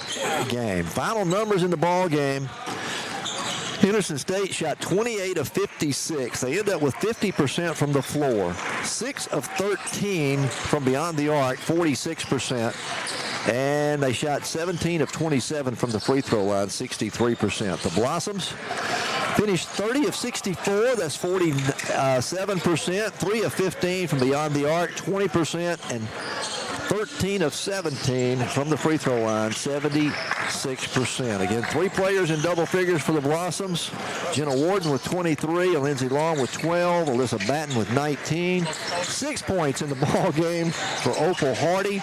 game. Final numbers in the ball game. Henderson State shot 28 of 56. They ended up with 50% from the floor. 6 of 13 from beyond the arc, 46%. And they shot 17 of 27 from the free throw line, 63%. The Blossoms finished 30 of 64. That's 47%. 3 of 15 from beyond the arc, 20%. And 13 of 17 from the free throw line, 76%. Again, 3 players in double figures for the Blossoms. Jenna Warden with 23, Lindsay Long with 12, Alyssa Batten with 19. 6 points in the ball game for Opal Hardy.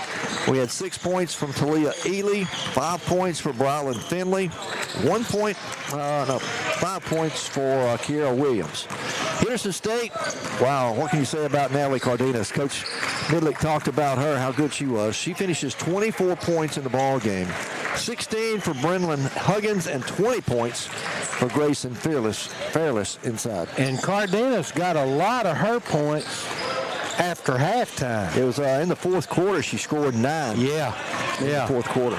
We had 6 points from Talia Ely, 5 points for Brylan Finley, 5 points for Kiera Williams. Henderson State, wow, what can you say about Natalie Cardenas? Coach Midlick talked about her, how good she was. She finishes 24 points in the ball game, 16 for Brenlyn Huggins, and 20 points for Grayson Fairless inside. And Cardenas got a lot of her points after halftime. It was in the fourth quarter. She scored 9. Yeah. In the fourth quarter.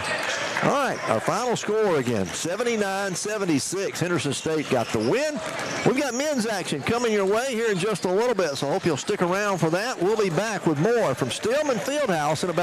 All right, our final score again, 79-76. Henderson State got the win. We've got men's action coming your way here in just a little bit, so I hope you'll stick around for that. We'll be back with more from Stillman Fieldhouse in about